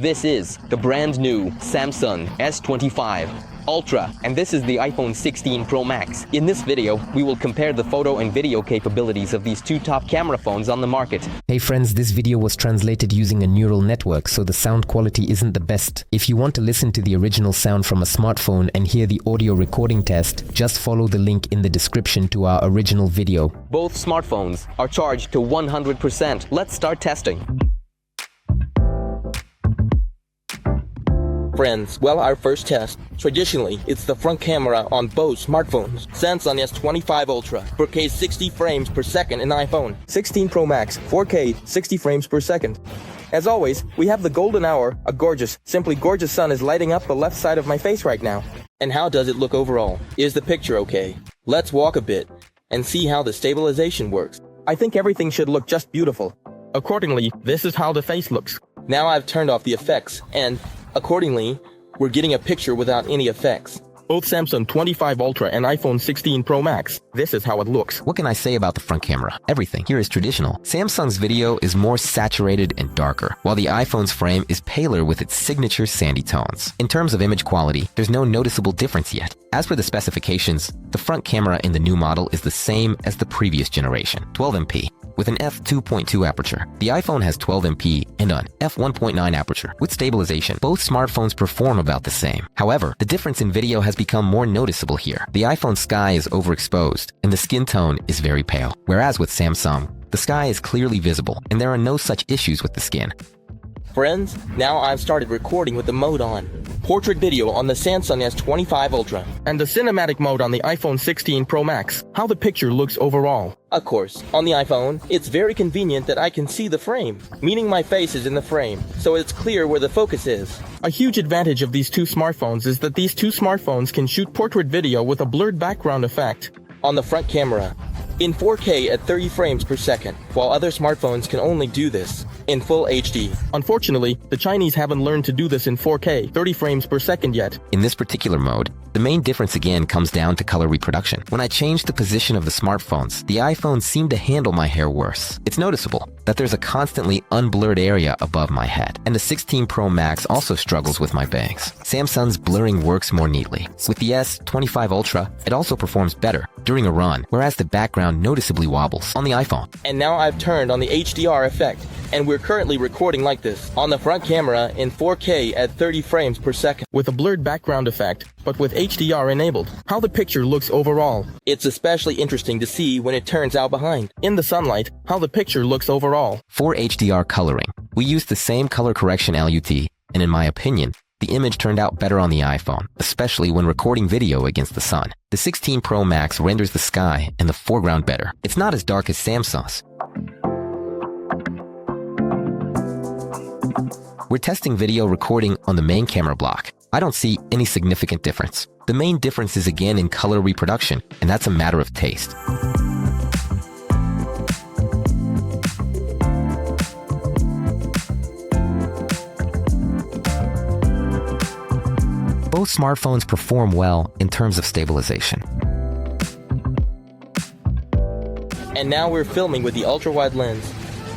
This is the brand new Samsung S25 Ultra, and this is the iPhone 16 Pro Max. In this video, we will compare the photo and video capabilities of these two top camera phones on the market. Hey friends, this video was translated using a neural network, so the sound quality isn't the best. If you want to listen to the original sound from a smartphone and hear the audio recording test, just follow the link in the description to our original video. Both smartphones are charged to 100%. Let's start testing. Friends, well, our first test. Traditionally, it's the front camera on both smartphones. Samsung S25 Ultra, 4K 60 frames per second in iPhone. 16 Pro Max, 4K 60 frames per second. As always, we have the golden hour. A gorgeous, simply gorgeous sun is lighting up the left side of my face right now. And how does it look overall? Is the picture okay? Let's walk a bit and see how the stabilization works. I think everything should look just beautiful. Accordingly, this is how the face looks. Now I've turned off the effects and accordingly, we're getting a picture without any effects. Both Samsung 25 Ultra and iPhone 16 Pro Max. This is how it looks. What can I say about the front camera? Everything here is traditional. Samsung's video is more saturated and darker, while the iPhone's frame is paler with its signature sandy tones. In terms of image quality, there's no noticeable difference yet. As for the specifications, the front camera in the new model is the same as the previous generation, 12MP. With an f2.2 aperture. The iPhone has 12MP and an f1.9 aperture. With stabilization, both smartphones perform about the same. However, the difference in video has become more noticeable here. The iPhone sky is overexposed, and the skin tone is very pale. Whereas with Samsung, the sky is clearly visible, and there are no such issues with the skin. Friends, now I've started recording with the mode on. Portrait video on the Samsung S25 Ultra. And the cinematic mode on the iPhone 16 Pro Max. How the picture looks overall. Of course, on the iPhone, it's very convenient that I can see the frame, meaning my face is in the frame, so it's clear where the focus is. A huge advantage of these two smartphones is that these two smartphones can shoot portrait video with a blurred background effect on the front camera in 4K at 30 frames per second, while other smartphones can only do this in full HD. Unfortunately, the Chinese haven't learned to do this in 4K, 30 frames per second yet. In this particular mode, the main difference again comes down to color reproduction. When I changed the position of the smartphones, the iPhone seemed to handle my hair worse. It's noticeable that there's a constantly unblurred area above my head, and the 16 Pro Max also struggles with my bangs. Samsung's blurring works more neatly. With the S25 Ultra, it also performs better during a run, whereas the background noticeably wobbles on the iPhone. And now I've turned on the HDR effect, and we're currently recording like this on the front camera in 4K at 30 frames per second with a blurred background effect, but with HDR enabled. How the picture looks overall. It's especially interesting to see when it turns out behind. In the sunlight, how the picture looks overall. For HDR coloring, we used the same color correction LUT, and in my opinion, the image turned out better on the iPhone, especially when recording video against the sun. The 16 Pro Max renders the sky and the foreground better. It's not as dark as Samsung's. We're testing video recording on the main camera block. I don't see any significant difference. The main difference is again in color reproduction, and that's a matter of taste. Both smartphones perform well in terms of stabilization. And now we're filming with the ultra-wide lens,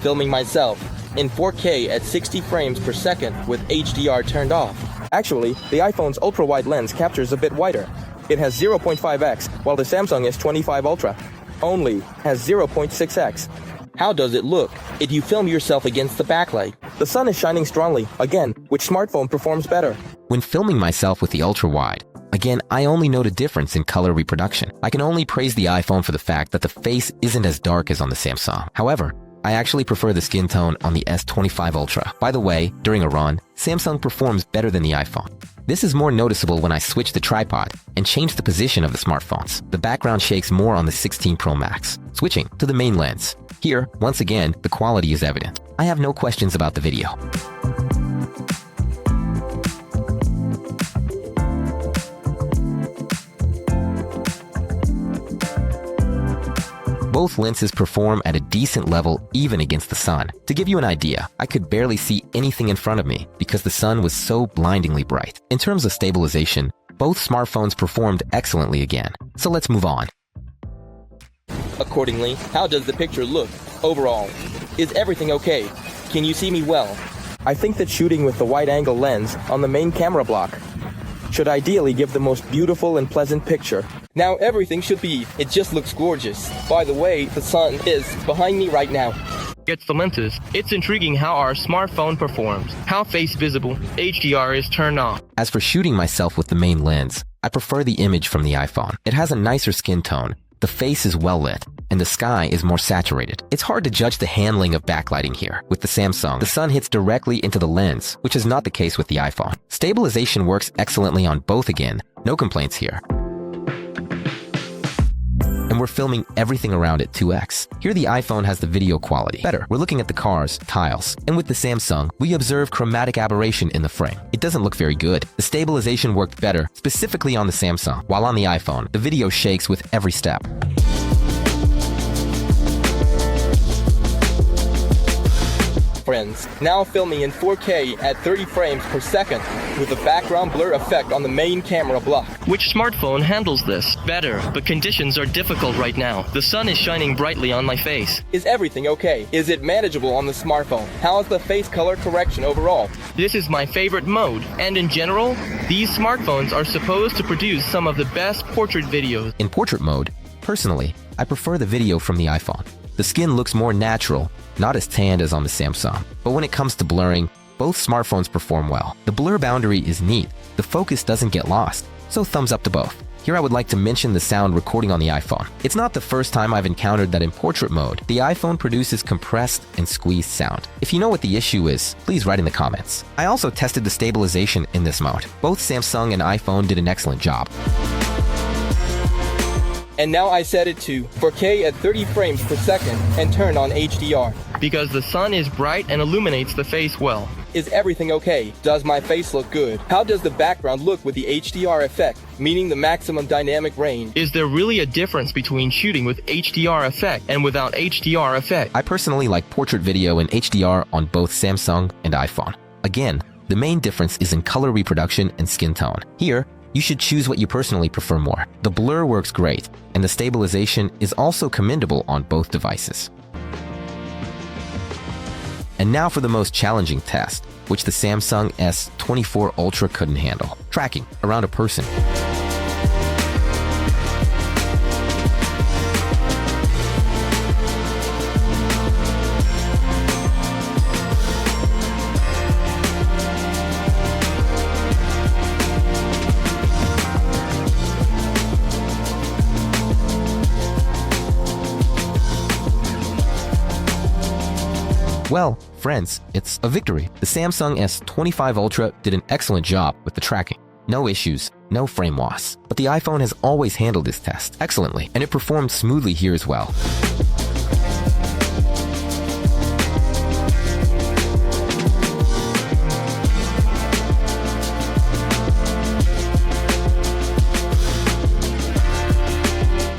filming myself in 4K at 60 frames per second with HDR turned off. Actually, the iPhone's ultra-wide lens captures a bit wider. It has 0.5x, while the Samsung S25 Ultra only has 0.6x. How does it look if you film yourself against the backlight? The sun is shining strongly, again, which smartphone performs better? When filming myself with the ultra-wide, again, I only note a difference in color reproduction. I can only praise the iPhone for the fact that the face isn't as dark as on the Samsung. However, I actually prefer the skin tone on the S25 Ultra. By the way, during a run, Samsung performs better than the iPhone. This is more noticeable when I switch the tripod and change the position of the smartphones. The background shakes more on the 16 Pro Max. Switching to the main lens. Here, once again, the quality is evident. I have no questions about the video. Both lenses perform at a decent level even against the sun. To give you an idea, I could barely see anything in front of me because the sun was so blindingly bright. In terms of stabilization, both smartphones performed excellently again. So let's move on. Accordingly, how does the picture look overall? Is everything okay? Can you see me well? I think that shooting with the wide-angle lens on the main camera block should ideally give the most beautiful and pleasant picture. Now everything should be. It just looks gorgeous. By the way, the sun is behind me right now. Gets the lenses. It's intriguing how our smartphone performs. How face visible, HDR is turned on. As for shooting myself with the main lens, I prefer the image from the iPhone. It has a nicer skin tone, the face is well lit, and the sky is more saturated. It's hard to judge the handling of backlighting here. With the Samsung, the sun hits directly into the lens, which is not the case with the iPhone. Stabilization works excellently on both again. No complaints here. And we're filming everything around at 2x. Here the iPhone has the video quality better. We're looking at the cars, tiles, and with the Samsung, we observe chromatic aberration in the frame. It doesn't look very good. The stabilization worked better, specifically on the Samsung, while on the iPhone, the video shakes with every step. Friends, now filming in 4K at 30 frames per second with a background blur effect on the main camera block. Which smartphone handles this better? But conditions are difficult right now. The sun is shining brightly on my face. Is everything okay? Is it manageable on the smartphone? How is the face color correction overall? This is my favorite mode, and in general, these smartphones are supposed to produce some of the best portrait videos. In portrait mode, personally, I prefer the video from the iPhone. The skin looks more natural, not as tanned as on the Samsung. But when it comes to blurring, both smartphones perform well. The blur boundary is neat, the focus doesn't get lost, so thumbs up to both. Here I would like to mention the sound recording on the iPhone. It's not the first time I've encountered that in portrait mode, the iPhone produces compressed and squeezed sound. If you know what the issue is, please write in the comments. I also tested the stabilization in this mode. Both Samsung and iPhone did an excellent job. And now I set it to 4K at 30 frames per second and turn on HDR. Because the sun is bright and illuminates the face well. Is everything okay? Does my face look good? How does the background look with the HDR effect, meaning the maximum dynamic range? Is there really a difference between shooting with HDR effect and without HDR effect? I personally like portrait video in HDR on both Samsung and iPhone. Again, the main difference is in color reproduction and skin tone. Here, you should choose what you personally prefer more. The blur works great, and the stabilization is also commendable on both devices. And now for the most challenging test, which the Samsung S25 Ultra couldn't handle. Tracking around a person. Well, friends, it's a victory. The Samsung S25 Ultra did an excellent job with the tracking. No issues, no frame loss. But the iPhone has always handled this test excellently, and it performed smoothly here as well.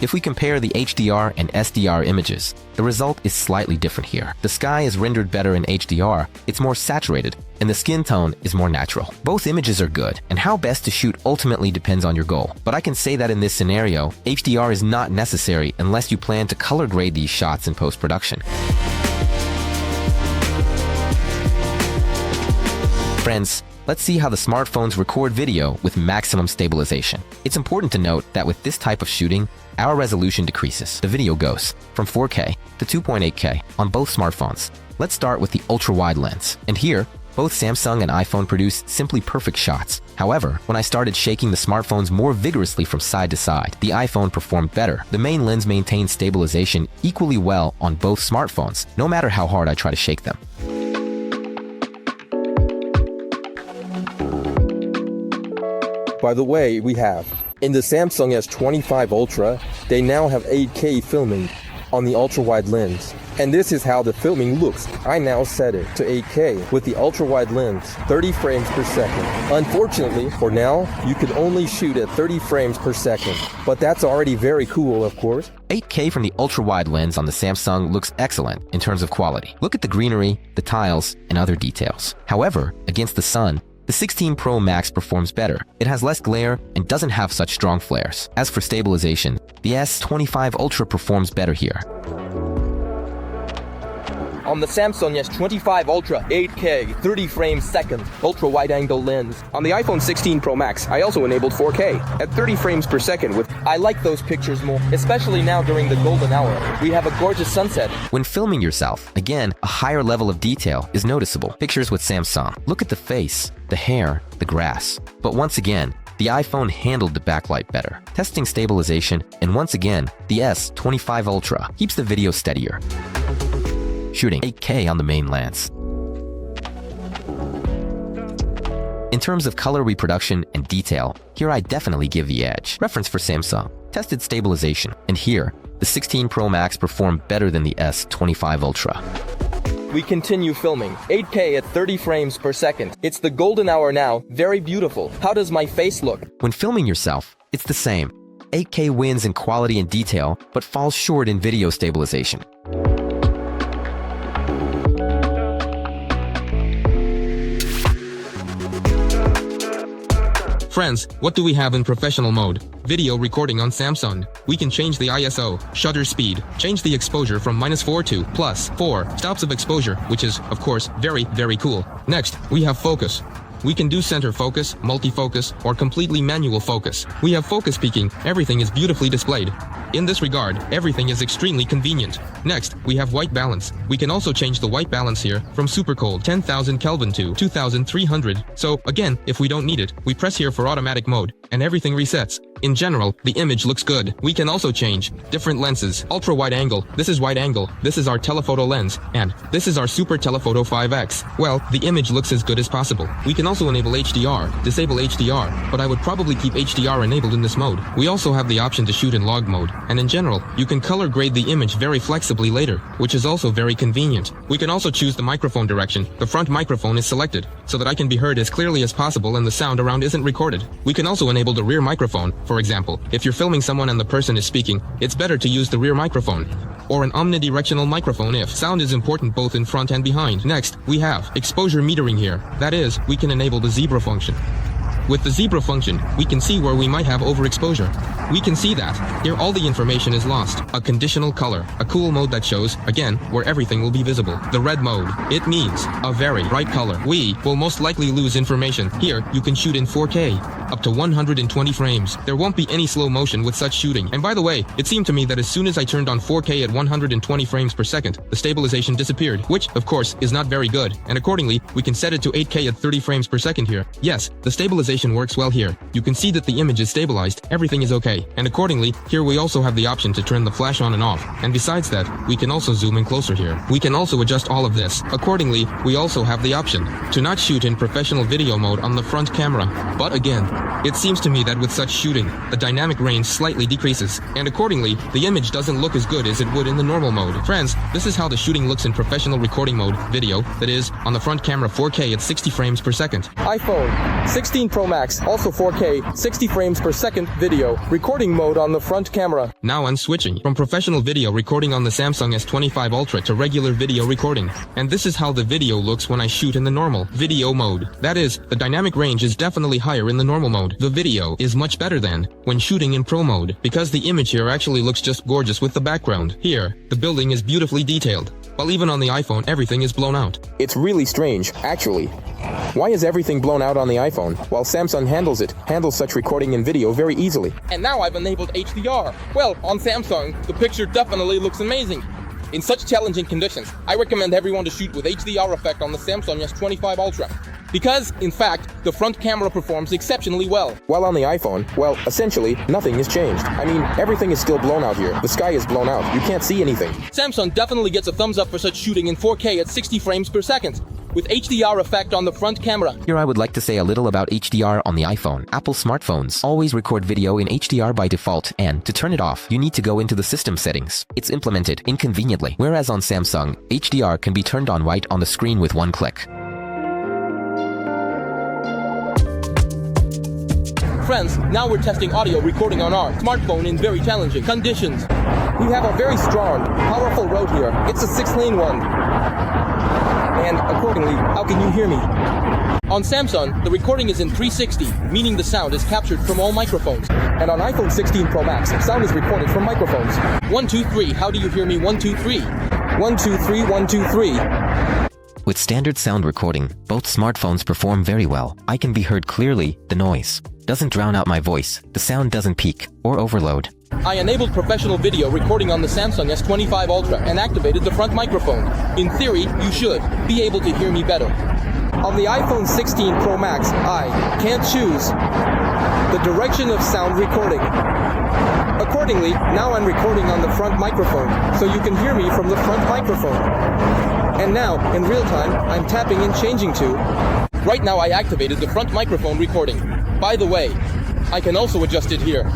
If we compare the HDR and SDR images, the result is slightly different here. The sky is rendered better in HDR, it's more saturated, and the skin tone is more natural. Both images are good, and how best to shoot ultimately depends on your goal. But I can say that in this scenario, HDR is not necessary unless you plan to color grade these shots in post-production. Friends, let's see how the smartphones record video with maximum stabilization. It's important to note that with this type of shooting, our resolution decreases. The video goes from 4K to 2.8K on both smartphones. Let's start with the ultra-wide lens. And here, both Samsung and iPhone produce simply perfect shots. However, when I started shaking the smartphones more vigorously from side to side, the iPhone performed better. The main lens maintained stabilization equally well on both smartphones, no matter how hard I try to shake them. By the way, we have in the Samsung S25 Ultra, they now have 8K filming on the ultra-wide lens. And this is how the filming looks. I now set it to 8K with the ultra-wide lens, 30 frames per second. Unfortunately, for now, you can only shoot at 30 frames per second. But that's already very cool, of course. 8K from the ultra-wide lens on the Samsung looks excellent in terms of quality. Look at the greenery, the tiles, and other details. However, against the sun, the 16 Pro Max performs better. It has less glare and doesn't have such strong flares. As for stabilization, the S25 Ultra performs better here. On the Samsung S25 Ultra, 8K, 30 frames second, ultra-wide-angle lens. On the iPhone 16 Pro Max, I also enabled 4K at 30 frames per second with... I like those pictures more, especially now during the golden hour. We have a gorgeous sunset. When filming yourself, again, a higher level of detail is noticeable. Pictures with Samsung. Look at the face, the hair, the grass. But once again, the iPhone handled the backlight better. Testing stabilization, and once again, the S25 Ultra keeps the video steadier. Shooting 8K on the main lens. In terms of color reproduction and detail, here I definitely give the edge. Reference for Samsung. Tested stabilization, and here, the 16 Pro Max performed better than the S25 Ultra. We continue filming. 8K at 30 frames per second. It's the golden hour now. Very beautiful. How does my face look? When filming yourself, it's the same. 8K wins in quality and detail, but falls short in video stabilization. Friends, what do we have in professional mode? Video recording on Samsung. We can change the ISO, shutter speed, change the exposure from -4 to +4 stops of exposure, which is, of course, very, very cool. Next, we have focus. We can do center focus, multi-focus, or completely manual focus. We have focus peaking. Everything is beautifully displayed. In this regard, everything is extremely convenient. Next, we have white balance. We can also change the white balance here from super cold 10,000 Kelvin to 2,300. So again, if we don't need it, we press here for automatic mode, and everything resets. In general, the image looks good. We can also change different lenses. Ultra wide angle. This is wide angle. This is our telephoto lens. And this is our super telephoto 5X. Well, the image looks as good as possible. We can also enable HDR, disable HDR, but I would probably keep HDR enabled in this mode. We also have the option to shoot in log mode. And in general, you can color grade the image very flexibly later, which is also very convenient. We can also choose the microphone direction. The front microphone is selected, so that I can be heard as clearly as possible and the sound around isn't recorded. We can also enable the rear microphone. For example, if you're filming someone and the person is speaking, it's better to use the rear microphone. Or an omnidirectional microphone if sound is important both in front and behind. Next, we have exposure metering here. That is, we can enable the zebra function. With the zebra function, we can see where we might have overexposure. We can see that. Here all the information is lost. A conditional color. A cool mode that shows, again, where everything will be visible. The red mode. It means a very bright color. We will most likely lose information. Here, you can shoot in 4K, up to 120 frames. There won't be any slow motion with such shooting. And by the way, it seemed to me that as soon as I turned on 4K at 120 frames per second, the stabilization disappeared, which, of course, is not very good. And accordingly, we can set it to 8K at 30 frames per second here. Yes, the stabilization works well here. You can see that the image is stabilized, everything is okay. And accordingly, here we also have the option to turn the flash on and off. And besides that, we can also zoom in closer here. We can also adjust all of this. Accordingly, we also have the option to not shoot in professional video mode on the front camera. But again, it seems to me that with such shooting, the dynamic range slightly decreases. And accordingly, the image doesn't look as good as it would in the normal mode. Friends, this is how the shooting looks in professional recording mode, video, that is, on the front camera 4K at 60 frames per second. iPhone 16 Pro Max, also 4K, 60 frames per second video, recording mode on the front camera. Now I'm switching from professional video recording on the Samsung S25 Ultra to regular video recording. And this is how the video looks when I shoot in the normal video mode. That is, the dynamic range is definitely higher in the normal mode. The video is much better than when shooting in Pro mode, because the image here actually looks just gorgeous with the background. Here, the building is beautifully detailed, while even on the iPhone everything is blown out. It's really strange, actually. Why is everything blown out on the iPhone, while Samsung handles such recording and video very easily? And now I've enabled HDR. Well, on Samsung, the picture definitely looks amazing. In such challenging conditions, I recommend everyone to shoot with HDR effect on the Samsung S25 Ultra. Because, in fact, the front camera performs exceptionally well. While on the iPhone, well, essentially, nothing has changed. I mean, everything is still blown out here. The sky is blown out. You can't see anything. Samsung definitely gets a thumbs up for such shooting in 4K at 60 frames per second, with HDR effect on the front camera. Here I would like to say a little about HDR on the iPhone. Apple smartphones always record video in HDR by default, and to turn it off, you need to go into the system settings. It's implemented inconveniently, whereas on Samsung, HDR can be turned on right on the screen with one click. Friends, now we're testing audio recording on our smartphone in very challenging conditions. We have a very strong, powerful road here. It's a 6-lane one. And accordingly, how can you hear me? On Samsung, the recording is in 360, meaning the sound is captured from all microphones. And on iPhone 16 Pro Max, sound is recorded from microphones. 1, 2, 3, how do you hear me? 1, 2, 3. 1, 2, 3, 1, 2, 3. With standard sound recording, both smartphones perform very well. I can be heard clearly, the noise doesn't drown out my voice, the sound doesn't peak or overload. I enabled professional video recording on the Samsung S25 Ultra and activated the front microphone. In theory, you should be able to hear me better. On the iPhone 16 Pro Max, I can't choose the direction of sound recording. Accordingly, now I'm recording on the front microphone, so you can hear me from the front microphone. And now, in real time, I'm tapping and changing to... Right now I activated the front microphone recording. By the way, I can also adjust it here.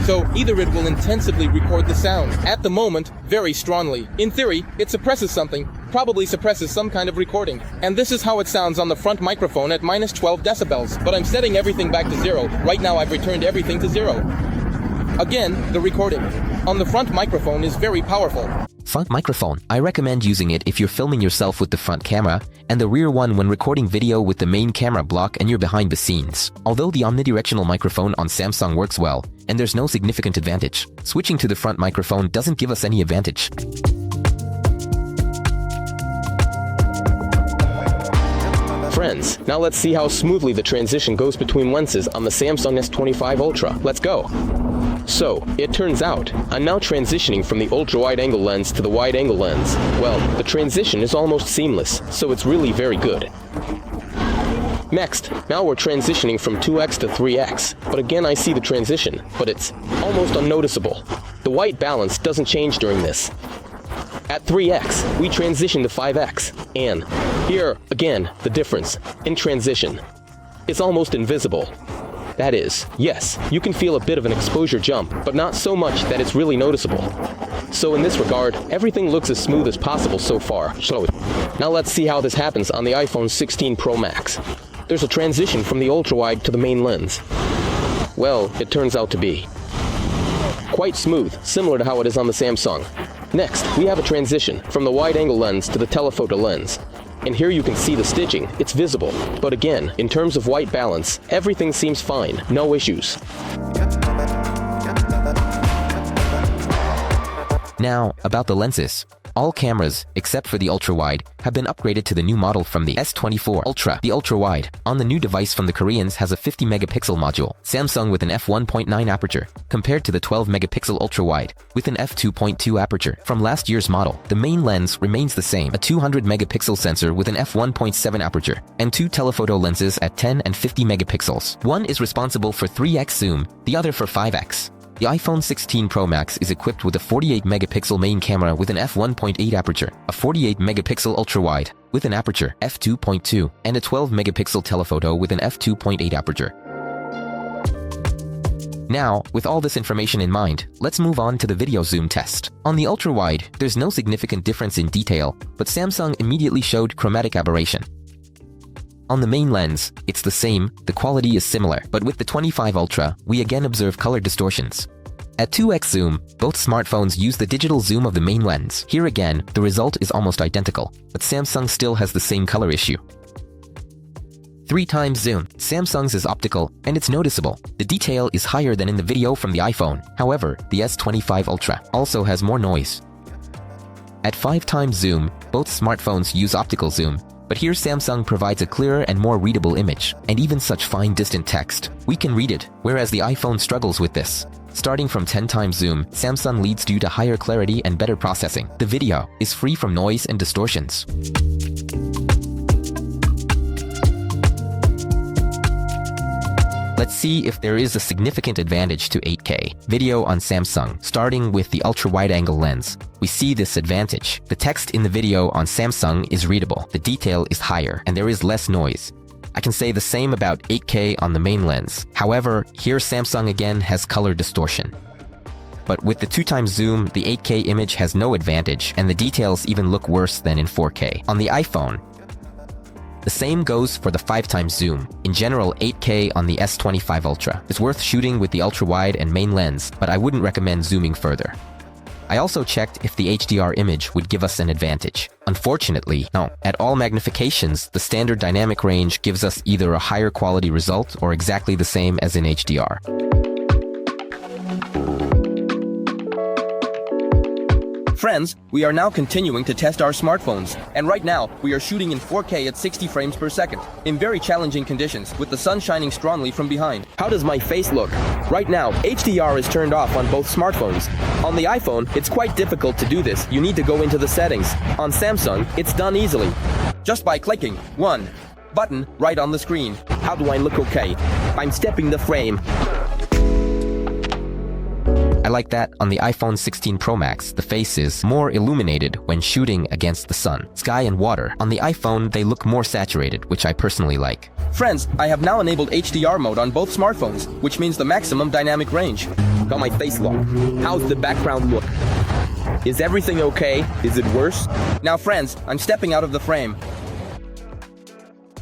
So either it will intensively record the sound, at the moment, very strongly. In theory, it suppresses something, probably suppresses some kind of recording. And this is how it sounds on the front microphone at minus 12 decibels. But I'm setting everything back to 0. Right now I've returned everything to 0. Again, the recording on the front microphone is very powerful. Front microphone. I recommend using it if you're filming yourself with the front camera, and the rear one when recording video with the main camera block and you're behind the scenes. Although the omnidirectional microphone on Samsung works well, and there's no significant advantage, switching to the front microphone doesn't give us any advantage. Friends, now let's see how smoothly the transition goes between lenses on the Samsung S25 Ultra. Let's go. So, it turns out, I'm now transitioning from the ultra-wide-angle lens to the wide-angle lens. Well, the transition is almost seamless, so it's really very good. Next, now we're transitioning from 2x to 3x, but again I see the transition, but it's almost unnoticeable. The white balance doesn't change during this. At 3x, we transition to 5x, and here, again, the difference in transition is almost invisible. That is, yes, you can feel a bit of an exposure jump, but not so much that it's really noticeable. So in this regard, everything looks as smooth as possible so far. So now let's see how this happens on the iPhone 16 Pro Max. There's a transition from the ultra-wide to the main lens. Well, it turns out to be quite smooth, similar to how it is on the Samsung. Next, we have a transition from the wide-angle lens to the telephoto lens. And here you can see the stitching, it's visible. But again, in terms of white balance, everything seems fine, no issues. Now, about the lenses. All cameras, except for the ultra-wide, have been upgraded to the new model from the S24 Ultra. The ultra-wide, on the new device from the Koreans, has a 50-megapixel module, Samsung with an f1.9 aperture, compared to the 12-megapixel ultra-wide, with an f2.2 aperture. From last year's model, the main lens remains the same, a 200-megapixel sensor with an f1.7 aperture, and two telephoto lenses at 10 and 50 megapixels. One is responsible for 3x zoom, the other for 5x. The iPhone 16 Pro Max is equipped with a 48-megapixel main camera with an f1.8 aperture, a 48-megapixel ultra-wide with an aperture f2.2, and a 12-megapixel telephoto with an f2.8 aperture. Now, with all this information in mind, let's move on to the video zoom test. On the ultra-wide, there's no significant difference in detail, but Samsung immediately showed chromatic aberration. On the main lens, it's the same, the quality is similar, but with the 25 Ultra, we again observe color distortions. At 2x zoom, both smartphones use the digital zoom of the main lens. Here again, the result is almost identical, but Samsung still has the same color issue. 3x zoom, Samsung's is optical, and it's noticeable. The detail is higher than in the video from the iPhone. However, the S25 Ultra also has more noise. At 5x zoom, both smartphones use optical zoom, but here Samsung provides a clearer and more readable image, and even such fine distant text. We can read it, whereas the iPhone struggles with this. Starting from 10x zoom, Samsung leads due to higher clarity and better processing. The video is free from noise and distortions. Let's see if there is a significant advantage to 8K video on Samsung, starting with the ultra-wide-angle lens. We see this advantage. The text in the video on Samsung is readable, the detail is higher, and there is less noise. I can say the same about 8K on the main lens. However, here Samsung again has color distortion. But with the 2x zoom, the 8K image has no advantage, and the details even look worse than in 4K. On the iPhone, the same goes for the 5x zoom. In general, 8K on the S25 Ultra is worth shooting with the ultra-wide and main lens, but I wouldn't recommend zooming further. I also checked if the HDR image would give us an advantage. Unfortunately, no. At all magnifications, the standard dynamic range gives us either a higher quality result or exactly the same as in HDR. Friends, Friends, we are now continuing to test our smartphones, and right now we are shooting in 4K at 60 frames per second, in very challenging conditions, with the sun shining strongly from behind. How does my face look? Right now, HDR is turned off on both smartphones. On the iPhone, it's quite difficult to do this. You need to go into the settings. On Samsung, it's done easily, just by clicking one button right on the screen. How do I look okay? I'm stepping the frame. I like that on the iPhone 16 Pro Max, the face is more illuminated when shooting against the sun, sky and water. On the iPhone, they look more saturated, which I personally like. Friends, I have now enabled HDR mode on both smartphones, which means the maximum dynamic range. How my face look? How's the background look? Is everything okay? Is it worse? Now friends, I'm stepping out of the frame.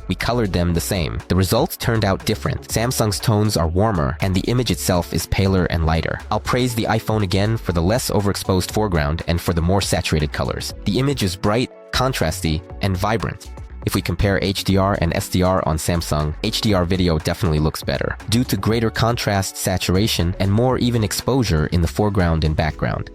We colored them the same. The results turned out different. Samsung's tones are warmer, and the image itself is paler and lighter. I'll praise the iPhone again for the less overexposed foreground and for the more saturated colors. The image is bright, contrasty, and vibrant. If we compare HDR and SDR on Samsung, HDR video definitely looks better, due to greater contrast, saturation, and more even exposure in the foreground and background.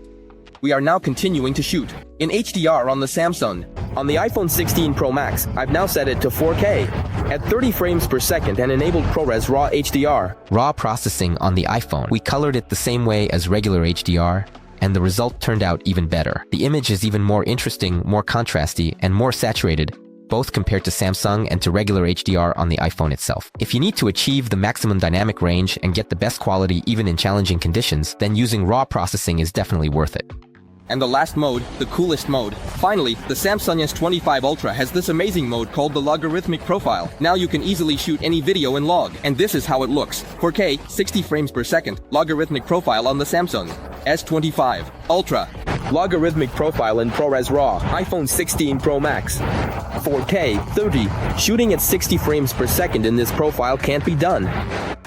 We are now continuing to shoot in HDR on the Samsung. On the iPhone 16 Pro Max, I've now set it to 4K at 30 frames per second and enabled ProRes RAW HDR. Raw processing on the iPhone. We colored it the same way as regular HDR, and the result turned out even better. The image is even more interesting, more contrasty, and more saturated, both compared to Samsung and to regular HDR on the iPhone itself. If you need to achieve the maximum dynamic range and get the best quality even in challenging conditions, then using raw processing is definitely worth it. And the last mode, the coolest mode. Finally, the Samsung S25 Ultra has this amazing mode called the logarithmic profile. Now you can easily shoot any video in log, and this is how it looks. 4K, 60 frames per second, logarithmic profile on the Samsung S25 Ultra. Logarithmic profile in ProRes RAW, iPhone 16 Pro Max. 4K, 30. Shooting at 60 frames per second in this profile can't be done.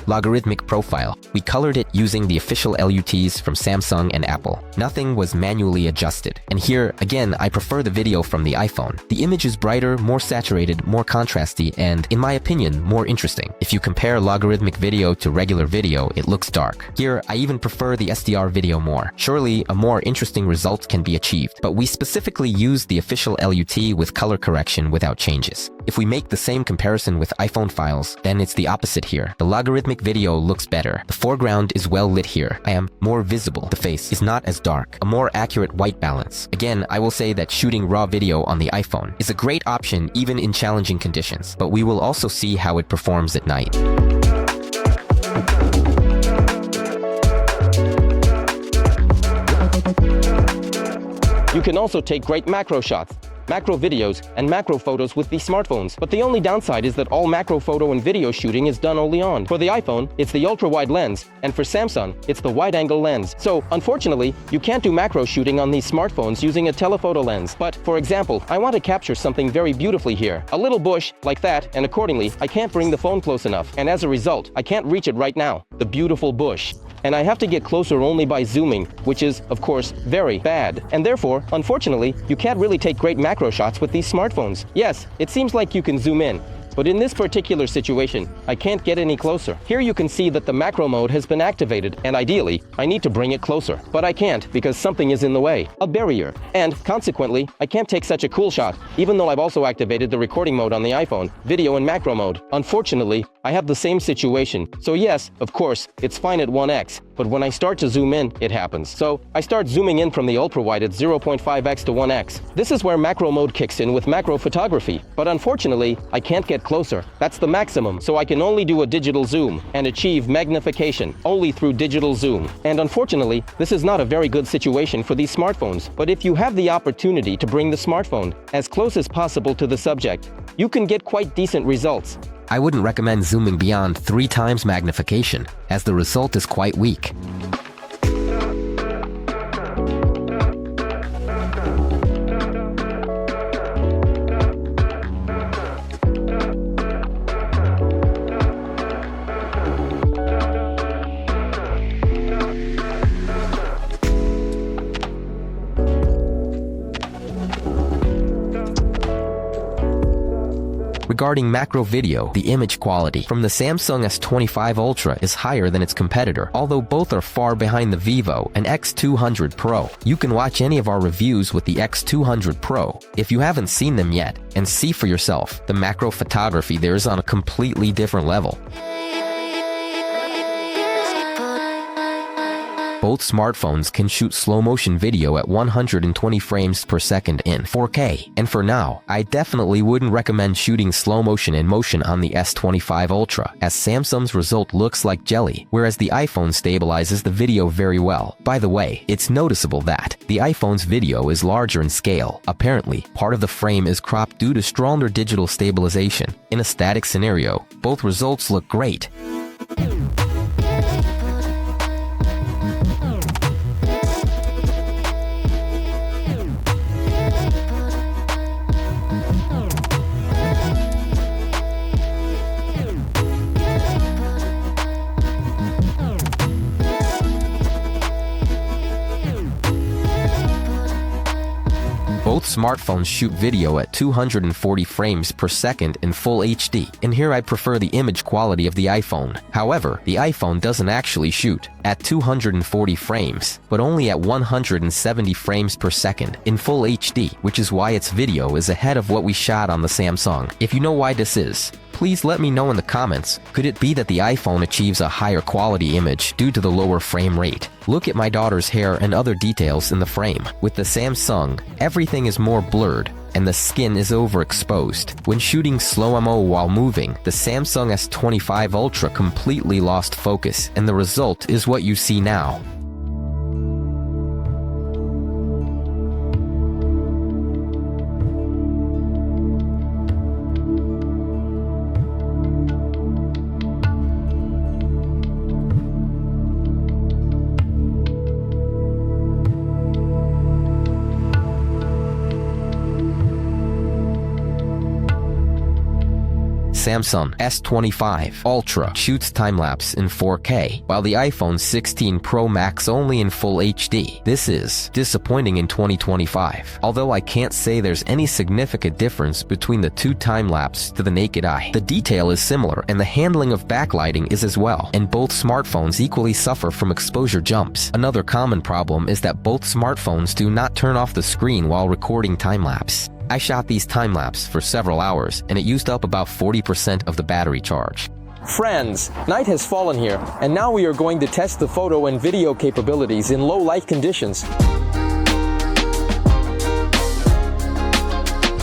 Logarithmic profile. We colored it using the official LUTs from Samsung and Apple. Nothing was manually adjusted. And here, again, I prefer the video from the iPhone. The image is brighter, more saturated, more contrasty, and, in my opinion, more interesting. If you compare logarithmic video to regular video, it looks dark. Here, I even prefer the SDR video more. Surely, a more interesting result can be achieved, but we specifically used the official LUT with color correction without changes. If we make the same comparison with iPhone files, then it's the opposite here. The logarithmic video looks better. The foreground is well lit here. I am more visible. The face is not as dark. A more accurate white balance. Again, I will say that shooting raw video on the iPhone is a great option even in challenging conditions, but we will also see how it performs at night. You can also take great macro shots, macro videos, and macro photos with these smartphones. But the only downside is that all macro photo and video shooting is done only on. For the iPhone, it's the ultra-wide lens, and for Samsung, it's the wide-angle lens. So, unfortunately, you can't do macro shooting on these smartphones using a telephoto lens. But, for example, I want to capture something very beautifully here. A little bush, like that, and accordingly, I can't bring the phone close enough. And as a result, I can't reach it right now. The beautiful bush. And I have to get closer only by zooming, which is, of course, very bad. And therefore, unfortunately, you can't really take great macro shots with these smartphones. Yes, it seems like you can zoom in, but in this particular situation, I can't get any closer. Here you can see that the macro mode has been activated, and ideally, I need to bring it closer. But I can't because something is in the way, a barrier. And consequently, I can't take such a cool shot, even though I've also activated the recording mode on the iPhone, video and macro mode. Unfortunately, I have the same situation. So yes, of course, it's fine at 1x, but when I start to zoom in, it happens. So I start zooming in from the ultra-wide at 0.5x to 1x. This is where macro mode kicks in with macro photography. But unfortunately, I can't get closer. That's the maximum, so I can only do a digital zoom and achieve magnification only through digital zoom. And unfortunately, this is not a very good situation for these smartphones. But if you have the opportunity to bring the smartphone as close as possible to the subject, you can get quite decent results. I wouldn't recommend zooming beyond 3 times magnification, as the result is quite weak. Regarding macro video, the image quality from the Samsung S25 Ultra is higher than its competitor, although both are far behind the Vivo and X200 Pro. You can watch any of our reviews with the X200 Pro if you haven't seen them yet, and see for yourself. The macro photography there is on a completely different level. Both smartphones can shoot slow-motion video at 120 frames per second in 4K, and for now, I definitely wouldn't recommend shooting slow-motion in motion on the S25 Ultra, as Samsung's result looks like jelly, whereas the iPhone stabilizes the video very well. By the way, it's noticeable that the iPhone's video is larger in scale. Apparently, part of the frame is cropped due to stronger digital stabilization. In a static scenario, both results look great. Both smartphones shoot video at 240 frames per second in full HD, and here I prefer the image quality of the iPhone. However, the iPhone doesn't actually shoot at 240 frames, but only at 170 frames per second in full HD, which is why its video is ahead of what we shot on the Samsung. If you know why this is, please let me know in the comments. Could it be that the iPhone achieves a higher quality image due to the lower frame rate? Look at my daughter's hair and other details in the frame. With the Samsung, everything is more blurred and the skin is overexposed. When shooting slow-mo while moving, the Samsung S25 Ultra completely lost focus, and the result is what you see now. Samsung S25 Ultra shoots time-lapse in 4K, while the iPhone 16 Pro Max only in full HD. This is disappointing in 2025, although I can't say there's any significant difference between the two time-lapse to the naked eye. The detail is similar, and the handling of backlighting is as well, and both smartphones equally suffer from exposure jumps. Another common problem is that both smartphones do not turn off the screen while recording time-lapse. I shot these time-lapse for several hours, and it used up about 40% of the battery charge. Friends, night has fallen here, and now we are going to test the photo and video capabilities in low light conditions.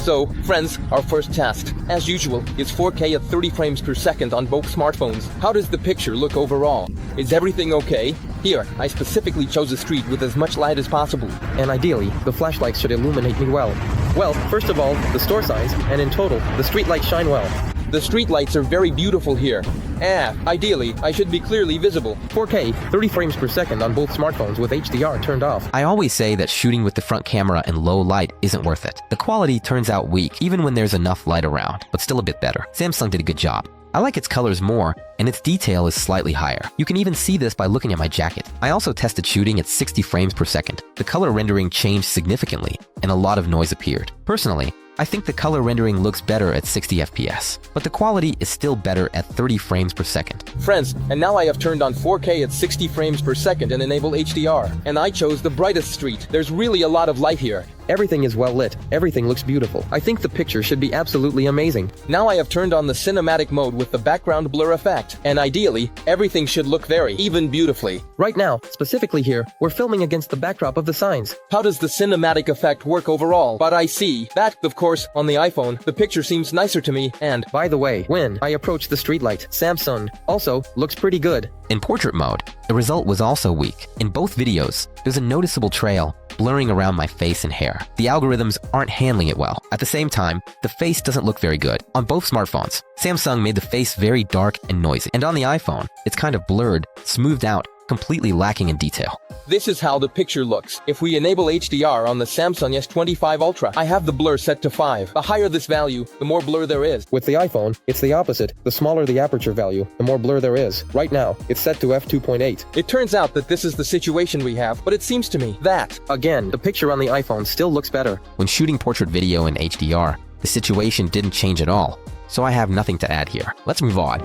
So, friends, our first test, as usual, is 4K at 30 frames per second on both smartphones. How does the picture look overall? Is everything okay? Here, I specifically chose a street with as much light as possible. And ideally, the flashlights should illuminate me well. Well, first of all, the store size, and in total, the street lights shine well. The street lights are very beautiful here. Ideally, I should be clearly visible. 4K, 30 frames per second on both smartphones with HDR turned off. I always say that shooting with the front camera in low light isn't worth it. The quality turns out weak even when there's enough light around, but still a bit better. Samsung did a good job. I like its colors more, and its detail is slightly higher. You can even see this by looking at my jacket. I also tested shooting at 60 frames per second. The color rendering changed significantly, and a lot of noise appeared. Personally, I think the color rendering looks better at 60 FPS, but the quality is still better at 30 frames per second. Friends, and now I have turned on 4K at 60 frames per second and enabled HDR, and I chose the brightest street. There's really a lot of light here. Everything is well lit. Everything looks beautiful. I think the picture should be absolutely amazing. Now I have turned on the cinematic mode with the background blur effect, and ideally, everything should look even beautifully. Right now, specifically here, we're filming against the backdrop of the signs. How does the cinematic effect work overall? But I see that, of course, on the iPhone, the picture seems nicer to me, and by the way, when I approach the streetlight, Samsung also looks pretty good. In portrait mode, the result was also weak. In both videos, there's a noticeable trail blurring around my face and hair. The algorithms aren't handling it well. At the same time, the face doesn't look very good. On both smartphones, Samsung made the face very dark and noisy. And on the iPhone, it's kind of blurred, smoothed out, completely lacking in detail. This is how the picture looks. If we enable HDR on the Samsung S25 Ultra, I have the blur set to 5. The higher this value, the more blur there is. With the iPhone, it's the opposite. The smaller the aperture value, the more blur there is. Right now, it's set to f2.8. It turns out that this is the situation we have, but it seems to me that, again, the picture on the iPhone still looks better. When shooting portrait video in HDR, the situation didn't change at all. so I have nothing to add here. Let's move on.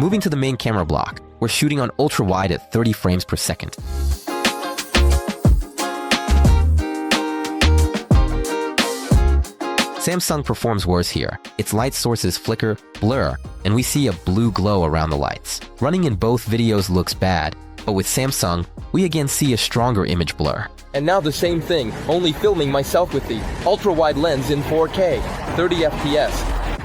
Moving to the main camera block, we're shooting on ultra-wide at 30 frames per second. Samsung performs worse here. Its light sources flicker, blur, and we see a blue glow around the lights. Running in both videos looks bad, but with Samsung, we again see a stronger image blur. And now the same thing, only filming myself with the ultra-wide lens in 4K, 30 FPS.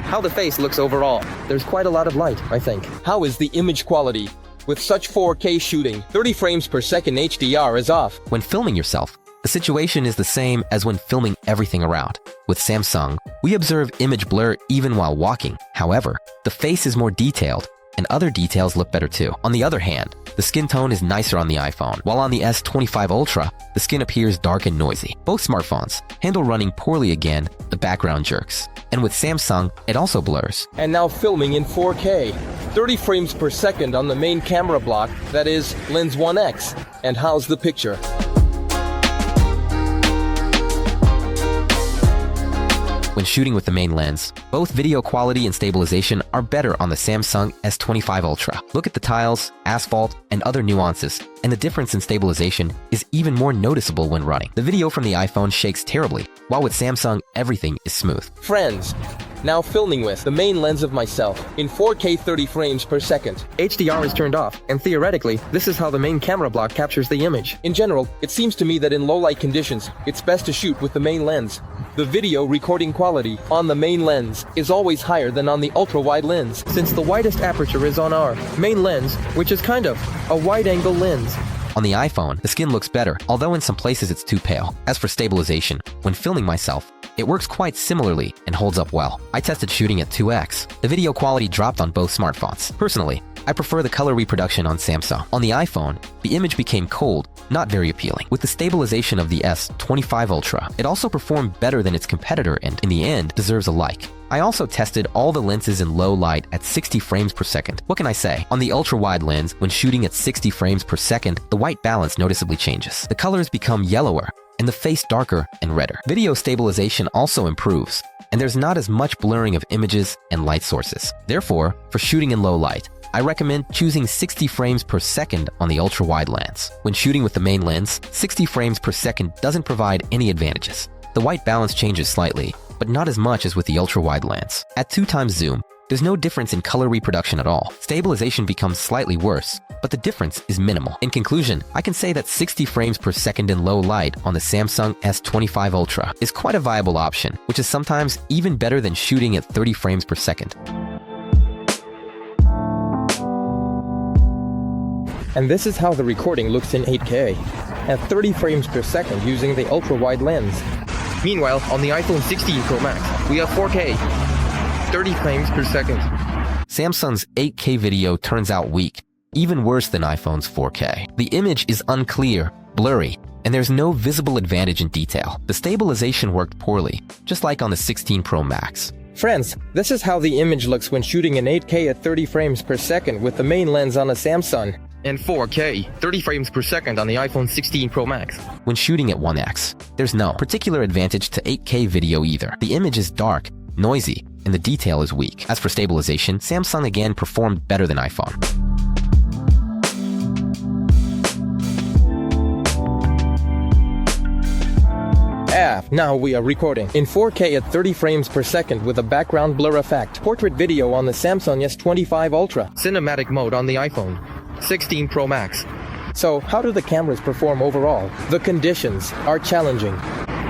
How the face looks overall. There's quite a lot of light, I think. How is the image quality? With such 4K shooting, 30 frames per second HDR is off. When filming yourself, the situation is the same as when filming everything around. With Samsung, we observe image blur even while walking. However, the face is more detailed, and other details look better too. On the other hand, the skin tone is nicer on the iPhone, while on the S25 Ultra, the skin appears dark and noisy. Both smartphones handle running poorly again, the background jerks. And with Samsung, it also blurs. And now filming in 4K, 30 frames per second on the main camera block, that is, lens 1X. And how's the picture? When shooting with the main lens, both video quality and stabilization are better on the Samsung S25 Ultra. Look at the tiles, asphalt, and other nuances, and the difference in stabilization is even more noticeable when running. The video from the iPhone shakes terribly, while with Samsung, everything is smooth. Friends, now filming with the main lens of myself in 4K 30 frames per second. HDR is turned off, and theoretically, this is how the main camera block captures the image. In general, it seems to me that in low light conditions, it's best to shoot with the main lens. The video recording quality on the main lens is always higher than on the ultra-wide lens. Since the widest aperture is on our main lens, which is kind of a wide-angle lens. On the iPhone, the skin looks better, although in some places it's too pale. As for stabilization, when filming myself, it works quite similarly and holds up well. I tested shooting at 2x. The video quality dropped on both smartphones. Personally, I prefer the color reproduction on Samsung. On the iPhone, the image became cold, not very appealing. With the stabilization of the S25 Ultra, it also performed better than its competitor and, in the end, deserves a like. I also tested all the lenses in low light at 60 frames per second. What can I say? On the ultra-wide lens, when shooting at 60 frames per second, the white balance noticeably changes. The colors become yellower, and the face darker and redder. Video stabilization also improves, and there's not as much blurring of images and light sources. Therefore, for shooting in low light, I recommend choosing 60 frames per second on the ultra-wide lens. When shooting with the main lens, 60 frames per second doesn't provide any advantages. The white balance changes slightly, but not as much as with the ultra-wide lens. At 2x zoom, there's no difference in color reproduction at all. Stabilization becomes slightly worse, but the difference is minimal. In conclusion, I can say that 60 frames per second in low light on the Samsung S25 Ultra is quite a viable option, which is sometimes even better than shooting at 30 frames per second. And this is how the recording looks in 8K, at 30 frames per second using the ultra-wide lens. Meanwhile, on the iPhone 16 Pro Max, we have 4K, 30 frames per second. Samsung's 8K video turns out weak, even worse than iPhone's 4K. The image is unclear, blurry, and there's no visible advantage in detail. The stabilization worked poorly, just like on the 16 Pro Max. Friends, this is how the image looks when shooting in 8K at 30 frames per second with the main lens on a Samsung. And 4K, 30 frames per second on the iPhone 16 Pro Max. When shooting at 1x, there's no particular advantage to 8K video either. The image is dark, noisy, and the detail is weak. As for stabilization, Samsung again performed better than iPhone. Now we are recording in 4K at 30 frames per second with a background blur effect. Portrait video on the Samsung S25 Ultra. Cinematic mode on the iPhone 16 Pro Max. So, how do the cameras perform overall? The conditions are challenging.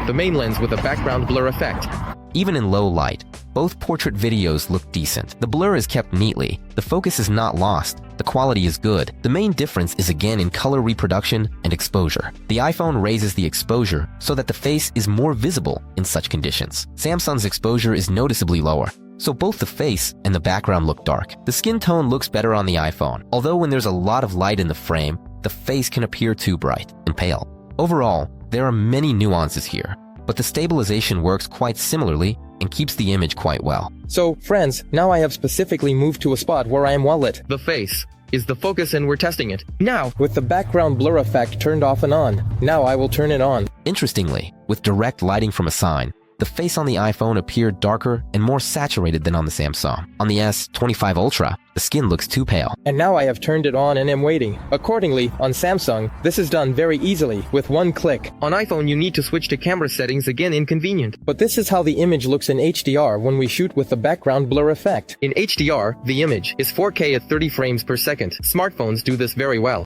The main lens with a background blur effect. Even in low light, both portrait videos look decent. The blur is kept neatly, the focus is not lost, the quality is good. The main difference is again in color reproduction and exposure. The iPhone raises the exposure so that the face is more visible in such conditions. Samsung's exposure is noticeably lower, so both the face and the background look dark. The skin tone looks better on the iPhone, although when there's a lot of light in the frame, the face can appear too bright and pale. Overall, there are many nuances here, but the stabilization works quite similarly and keeps the image quite well. So, friends, now I have specifically moved to a spot where I am well lit. The face is the focus and we're testing it. Now, with the background blur effect turned off and on. Now I will turn it on. Interestingly, with direct lighting from a sign, the face on the iPhone appeared darker and more saturated than on the Samsung. On the S25 Ultra, the skin looks too pale. And now I have turned it on and am waiting. Accordingly, on Samsung, this is done very easily with one click. On iPhone, you need to switch to camera settings, again inconvenient. But this is how the image looks in HDR when we shoot with the background blur effect. In HDR, the image is 4K at 30 frames per second. Smartphones do this very well.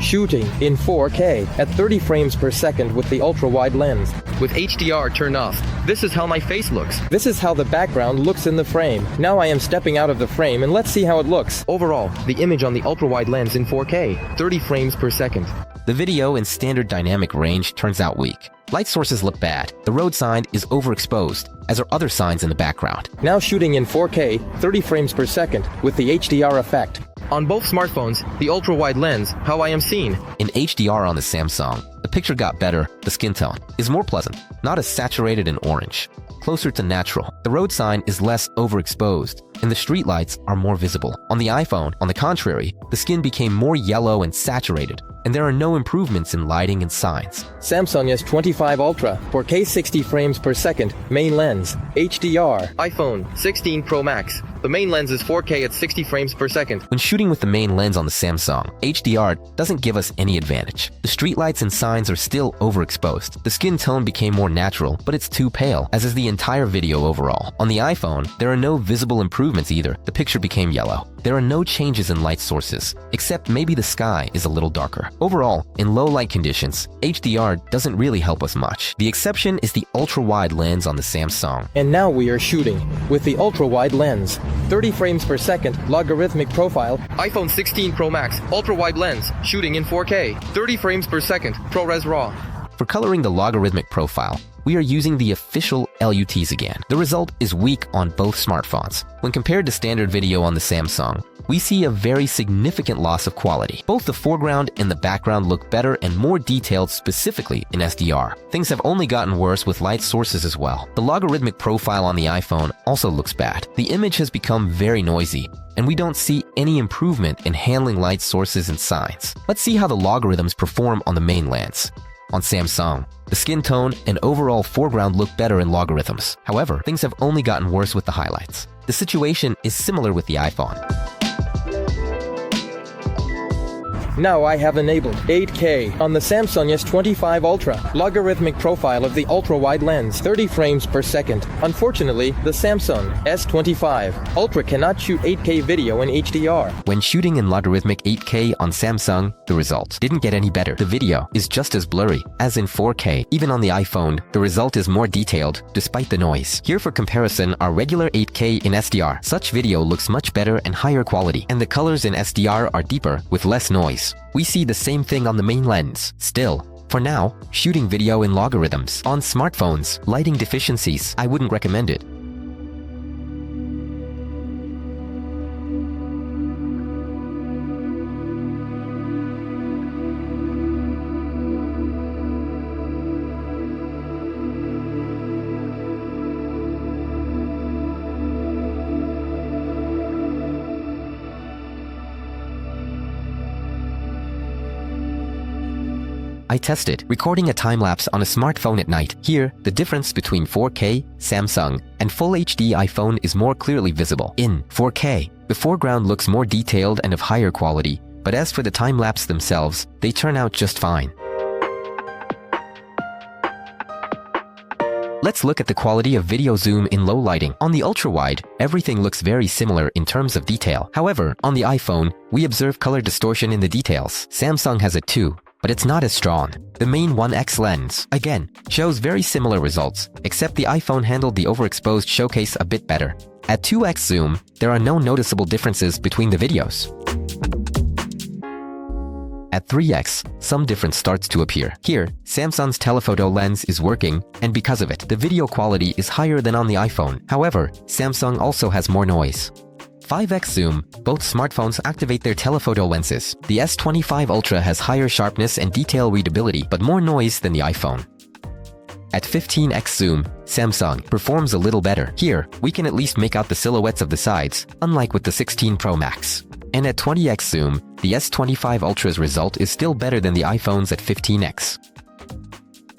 Shooting in 4K at 30 frames per second with the ultra-wide lens. With HDR turned off, this is how my face looks. This is how the background looks in the frame. Now I am stepping out of the frame and let's see how it looks. Overall, the image on the ultra-wide lens in 4K, 30 frames per second. The video in standard dynamic range turns out weak. Light sources look bad. The road sign is overexposed, as are other signs in the background. Now shooting in 4K, 30 frames per second with the HDR effect. On both smartphones, the ultra-wide lens, how I am seen. In HDR on the Samsung, the picture got better, the skin tone is more pleasant, not as saturated and orange, closer to natural. The road sign is less overexposed, and the streetlights are more visible. On the iPhone, on the contrary, the skin became more yellow and saturated, and there are no improvements in lighting and signs. Samsung S25 Ultra, 4K 60 frames per second, main lens, HDR. iPhone 16 Pro Max. The main lens is 4K at 60 frames per second. When shooting with the main lens on the Samsung, HDR doesn't give us any advantage. The streetlights and signs are still overexposed. The skin tone became more natural, but it's too pale, as is the entire video overall. On the iPhone, there are no visible improvements either. The picture became yellow. There are no changes in light sources, except maybe the sky is a little darker. Overall, in low light conditions, HDR doesn't really help us much. The exception is the ultra-wide lens on the Samsung. And now we are shooting with the ultra-wide lens. 30 frames per second, logarithmic profile. iPhone 16 Pro Max, ultra-wide lens, shooting in 4K, 30 frames per second, ProRes RAW. For coloring the logarithmic profile, we are using the official LUTs again. The result is weak on both smartphones. When compared to standard video on the Samsung, we see a very significant loss of quality. Both the foreground and the background look better and more detailed specifically in SDR. Things have only gotten worse with light sources as well. The logarithmic profile on the iPhone also looks bad. The image has become very noisy, and we don't see any improvement in handling light sources and signs. Let's see how the logarithms perform on the main lens. On Samsung, the skin tone and overall foreground look better in logarithms. However, things have only gotten worse with the highlights. The situation is similar with the iPhone. Now I have enabled 8K on the Samsung S25 Ultra, logarithmic profile of the ultra-wide lens, 30 frames per second. Unfortunately, the Samsung S25 Ultra cannot shoot 8K video in HDR. When shooting in logarithmic 8K on Samsung, the result didn't get any better. The video is just as blurry as in 4K. Even on the iPhone, the result is more detailed despite the noise. Here for comparison are regular 8K in SDR. Such video looks much better and higher quality, and the colors in SDR are deeper with less noise. We see the same thing on the main lens. Still, for now, shooting video in logarithms on smartphones, lighting deficiencies, I wouldn't recommend it. I tested recording a time-lapse on a smartphone at night. Here, the difference between 4K, Samsung, and Full HD iPhone is more clearly visible. In 4K, the foreground looks more detailed and of higher quality, but as for the time-lapse themselves, they turn out just fine. Let's look at the quality of video zoom in low lighting. On the ultra-wide, everything looks very similar in terms of detail. However, on the iPhone, we observe color distortion in the details. Samsung has it too, but it's not as strong. The main 1x lens, again, shows very similar results, except the iPhone handled the overexposed showcase a bit better. At 2x zoom, there are no noticeable differences between the videos. At 3x, some difference starts to appear. Here, Samsung's telephoto lens is working, and because of it, the video quality is higher than on the iPhone. However, Samsung also has more noise. 5x zoom, both smartphones activate their telephoto lenses. The S25 Ultra has higher sharpness and detail readability, but more noise than the iPhone. At 15x zoom, Samsung performs a little better. Here, we can at least make out the silhouettes of the sides, unlike with the 16 Pro Max. And at 20x zoom, the S25 Ultra's result is still better than the iPhone's at 15x.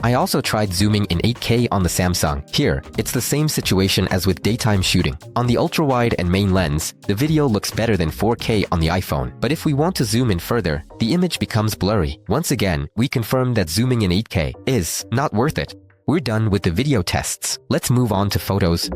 I also tried zooming in 8K on the Samsung. Here, it's the same situation as with daytime shooting. On the ultra-wide and main lens, the video looks better than 4K on the iPhone. But if we want to zoom in further, the image becomes blurry. Once again, we confirm that zooming in 8K is not worth it. We're done with the video tests. Let's move on to photos.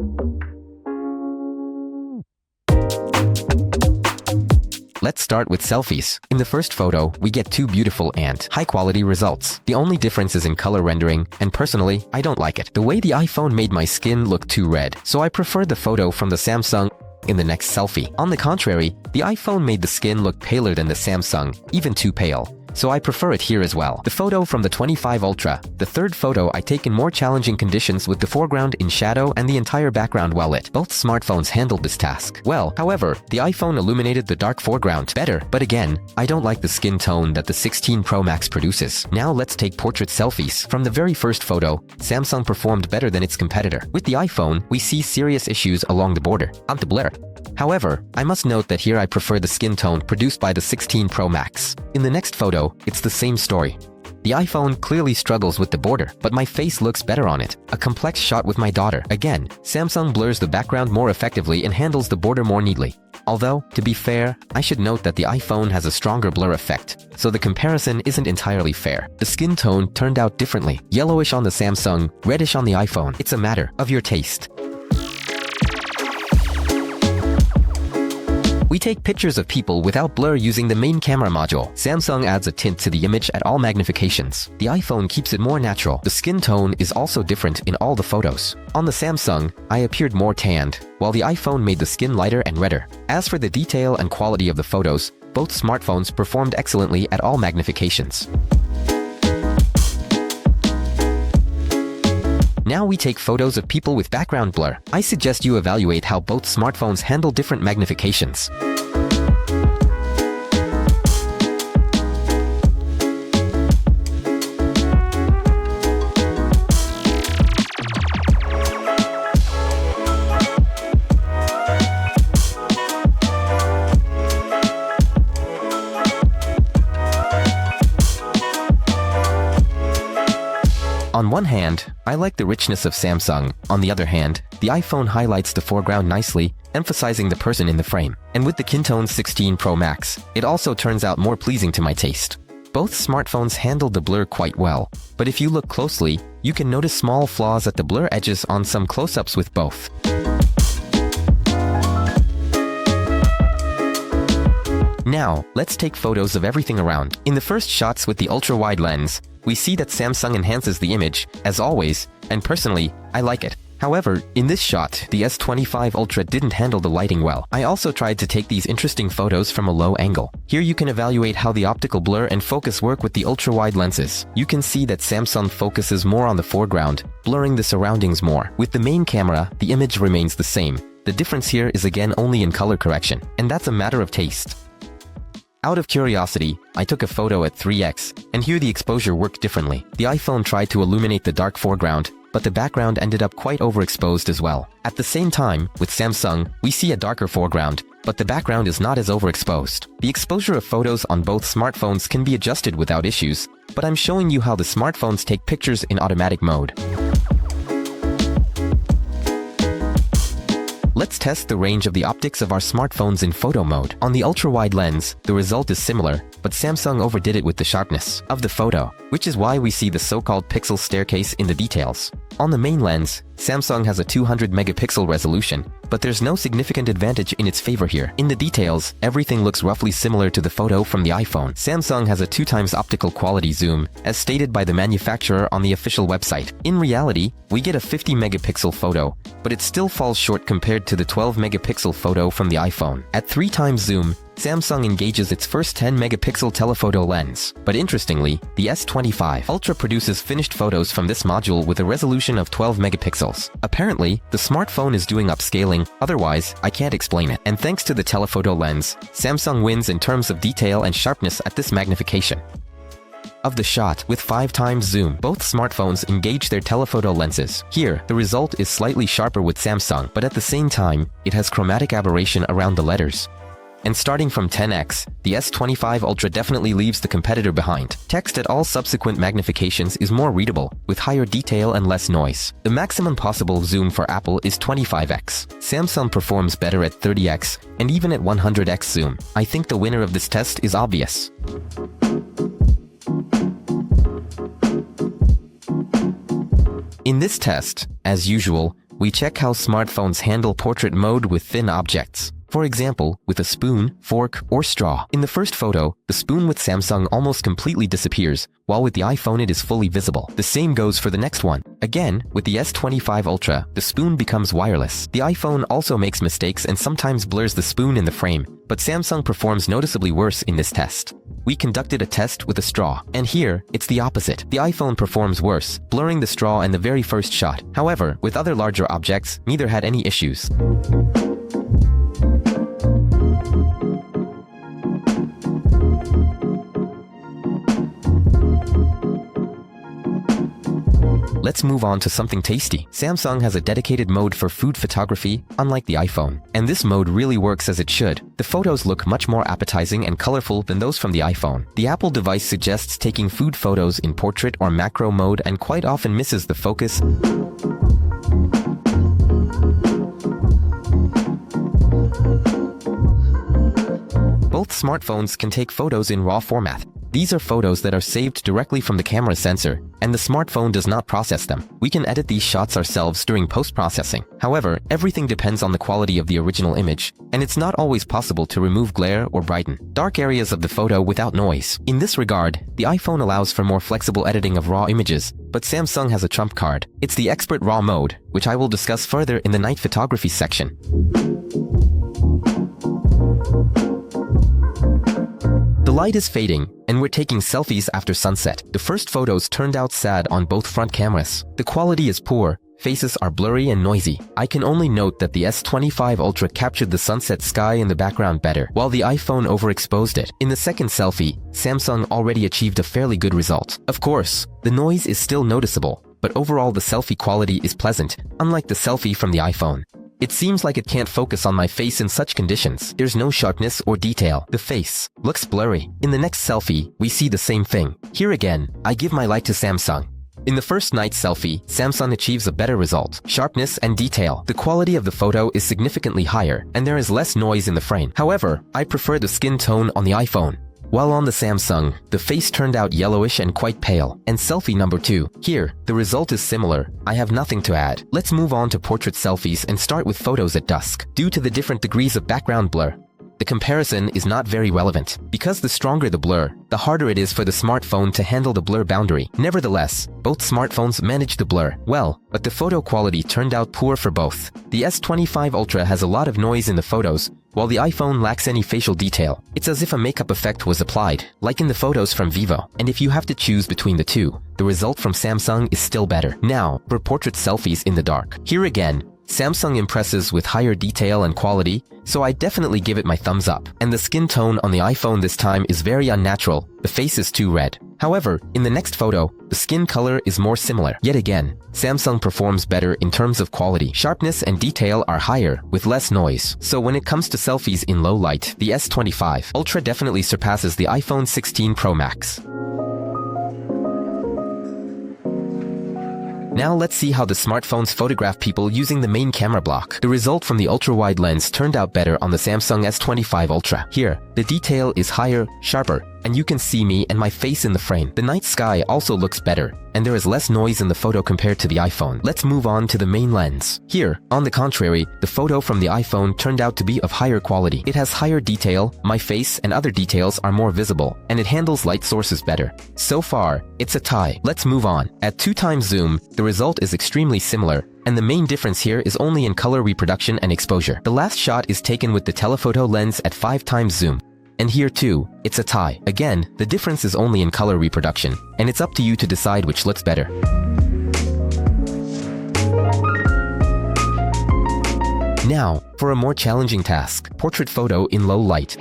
Let's start with selfies. In the first photo, we get two beautiful and high-quality results. The only difference is in color rendering, and personally, I don't like it. The way the iPhone made my skin look too red, so I prefer the photo from the Samsung in the next selfie. On the contrary, the iPhone made the skin look paler than the Samsung, even too pale. So I prefer it here as well. The photo from the 25 Ultra. The third photo I take in more challenging conditions with the foreground in shadow and the entire background well lit. Both smartphones handled this task well. However, the iPhone illuminated the dark foreground better, but again, I don't like the skin tone that the 16 Pro Max produces. Now let's take portrait selfies. From the very first photo, Samsung performed better than its competitor. With the iPhone, we see serious issues along the border, the blur. However, I must note that here I prefer the skin tone produced by the 16 Pro Max. In the next photo, it's the same story. The iPhone clearly struggles with the border, but my face looks better on it. A complex shot with my daughter. Again, Samsung blurs the background more effectively and handles the border more neatly. Although, to be fair, I should note that the iPhone has a stronger blur effect, so the comparison isn't entirely fair. The skin tone turned out differently. Yellowish on the Samsung, reddish on the iPhone. It's a matter of your taste. We take pictures of people without blur using the main camera module. Samsung adds a tint to the image at all magnifications. The iPhone keeps it more natural. The skin tone is also different in all the photos. On the Samsung, I appeared more tanned, while the iPhone made the skin lighter and redder. As for the detail and quality of the photos, both smartphones performed excellently at all magnifications. Now we take photos of people with background blur. I suggest you evaluate how both smartphones handle different magnifications. On one hand, I like the richness of Samsung. On the other hand, the iPhone highlights the foreground nicely, emphasizing the person in the frame. And with the Kintone 16 Pro Max, it also turns out more pleasing to my taste. Both smartphones handle the blur quite well, but if you look closely, you can notice small flaws at the blur edges on some close-ups with both. Now, let's take photos of everything around. In the first shots with the ultra-wide lens, we see that Samsung enhances the image, as always, and personally, I like it. However, in this shot, the S25 Ultra didn't handle the lighting well. I also tried to take these interesting photos from a low angle. Here you can evaluate how the optical blur and focus work with the ultra-wide lenses. You can see that Samsung focuses more on the foreground, blurring the surroundings more. With the main camera, the image remains the same. The difference here is again only in color correction, and that's a matter of taste. Out of curiosity, I took a photo at 3x, and here the exposure worked differently. The iPhone tried to illuminate the dark foreground, but the background ended up quite overexposed as well. At the same time, with Samsung, we see a darker foreground, but the background is not as overexposed. The exposure of photos on both smartphones can be adjusted without issues, but I'm showing you how the smartphones take pictures in automatic mode. Let's test the range of the optics of our smartphones in photo mode. On the ultra-wide lens, the result is similar, but Samsung overdid it with the sharpness of the photo, which is why we see the so-called pixel staircase in the details. On the main lens, Samsung has a 200 megapixel resolution, but there's no significant advantage in its favor here. In the details, everything looks roughly similar to the photo from the iPhone. Samsung has a 2x optical quality zoom, as stated by the manufacturer on the official website. In reality, we get a 50 megapixel photo, but it still falls short compared to the 12 megapixel photo from the iPhone. At 3x zoom, Samsung engages its first 10 megapixel telephoto lens. But interestingly, the S25 Ultra produces finished photos from this module with a resolution of 12 megapixels. Apparently, the smartphone is doing upscaling, otherwise, I can't explain it. And thanks to the telephoto lens, Samsung wins in terms of detail and sharpness at this magnification. Of the shot with 5x zoom, both smartphones engage their telephoto lenses. Here, the result is slightly sharper with Samsung, but at the same time, it has chromatic aberration around the letters. and starting from 10x, the S25 Ultra definitely leaves the competitor behind. Text at all subsequent magnifications is more readable, with higher detail and less noise. The maximum possible zoom for Apple is 25x. Samsung performs better at 30x, and even at 100x zoom. I think the winner of this test is obvious. In this test, as usual, we check how smartphones handle portrait mode with thin objects. For example, with a spoon, fork, or straw. In the first photo, the spoon with Samsung almost completely disappears, while with the iPhone it is fully visible. The same goes for the next one. Again, with the S25 Ultra, the spoon becomes wireless. The iPhone also makes mistakes and sometimes blurs the spoon in the frame, but Samsung performs noticeably worse in this test. We conducted a test with a straw, and here, it's the opposite. The iPhone performs worse, blurring the straw in the very first shot. However, with other larger objects, neither had any issues. Let's move on to something tasty. Samsung has a dedicated mode for food photography, unlike the iPhone. And this mode really works as it should. The photos look much more appetizing and colorful than those from the iPhone. The Apple device suggests taking food photos in portrait or macro mode and quite often misses the focus. Both smartphones can take photos in RAW format. These are photos that are saved directly from the camera sensor, and the smartphone does not process them. We can edit these shots ourselves during post-processing. However, everything depends on the quality of the original image, and it's not always possible to remove glare or brighten dark areas of the photo without noise. In this regard, the iPhone allows for more flexible editing of RAW images, but Samsung has a trump card. It's the Expert RAW mode, which I will discuss further in the night photography section. The light is fading, and we're taking selfies after sunset. The first photos turned out sad on both front cameras. The quality is poor, faces are blurry and noisy. I can only note that the S25 Ultra captured the sunset sky in the background better, while the iPhone overexposed it. In the second selfie, Samsung already achieved a fairly good result. Of course, the noise is still noticeable, but overall the selfie quality is pleasant, unlike the selfie from the iPhone. It seems like it can't focus on my face in such conditions. There's no sharpness or detail. The face looks blurry. In the next selfie, we see the same thing. Here again, I give my light to Samsung. In the first night selfie, Samsung achieves a better result. Sharpness and detail. The quality of the photo is significantly higher, and there is less noise in the frame. However, I prefer the skin tone on the iPhone. While on the Samsung, the face turned out yellowish and quite pale. And selfie number 2. Here, the result is similar. I have nothing to add. Let's move on to portrait selfies and start with photos at dusk. Due to the different degrees of background blur, the comparison is not very relevant. Because the stronger the blur, the harder it is for the smartphone to handle the blur boundary. Nevertheless, both smartphones manage the blur well, but the photo quality turned out poor for both. The S25 Ultra has a lot of noise in the photos, while the iPhone lacks any facial detail. It's as if a makeup effect was applied, like in the photos from Vivo. And if you have to choose between the two, the result from Samsung is still better. Now, for portrait selfies in the dark. Here again, Samsung impresses with higher detail and quality, so I definitely give it my thumbs up. And the skin tone on the iPhone this time is very unnatural. The face is too red. However, in the next photo, the skin color is more similar. Yet again, Samsung performs better in terms of quality. Sharpness and detail are higher, with less noise. So when it comes to selfies in low light, the S25 Ultra definitely surpasses the iPhone 16 Pro Max. Now let's see how the smartphones photograph people using the main camera block. The result from the ultra-wide lens turned out better on the Samsung S25 Ultra. Here, the detail is higher, sharper, and you can see me and my face in the frame. The night sky also looks better, and there is less noise in the photo compared to the iPhone. Let's move on to the main lens. Here, on the contrary, the photo from the iPhone turned out to be of higher quality. It has higher detail, my face and other details are more visible, and it handles light sources better. So far, it's a tie. Let's move on. At 2x zoom, the result is extremely similar, and the main difference here is only in color reproduction and exposure. The last shot is taken with the telephoto lens at 5x zoom. And here too, it's a tie. Again, the difference is only in color reproduction, and it's up to you to decide which looks better. Now, for a more challenging task, portrait photo in low light.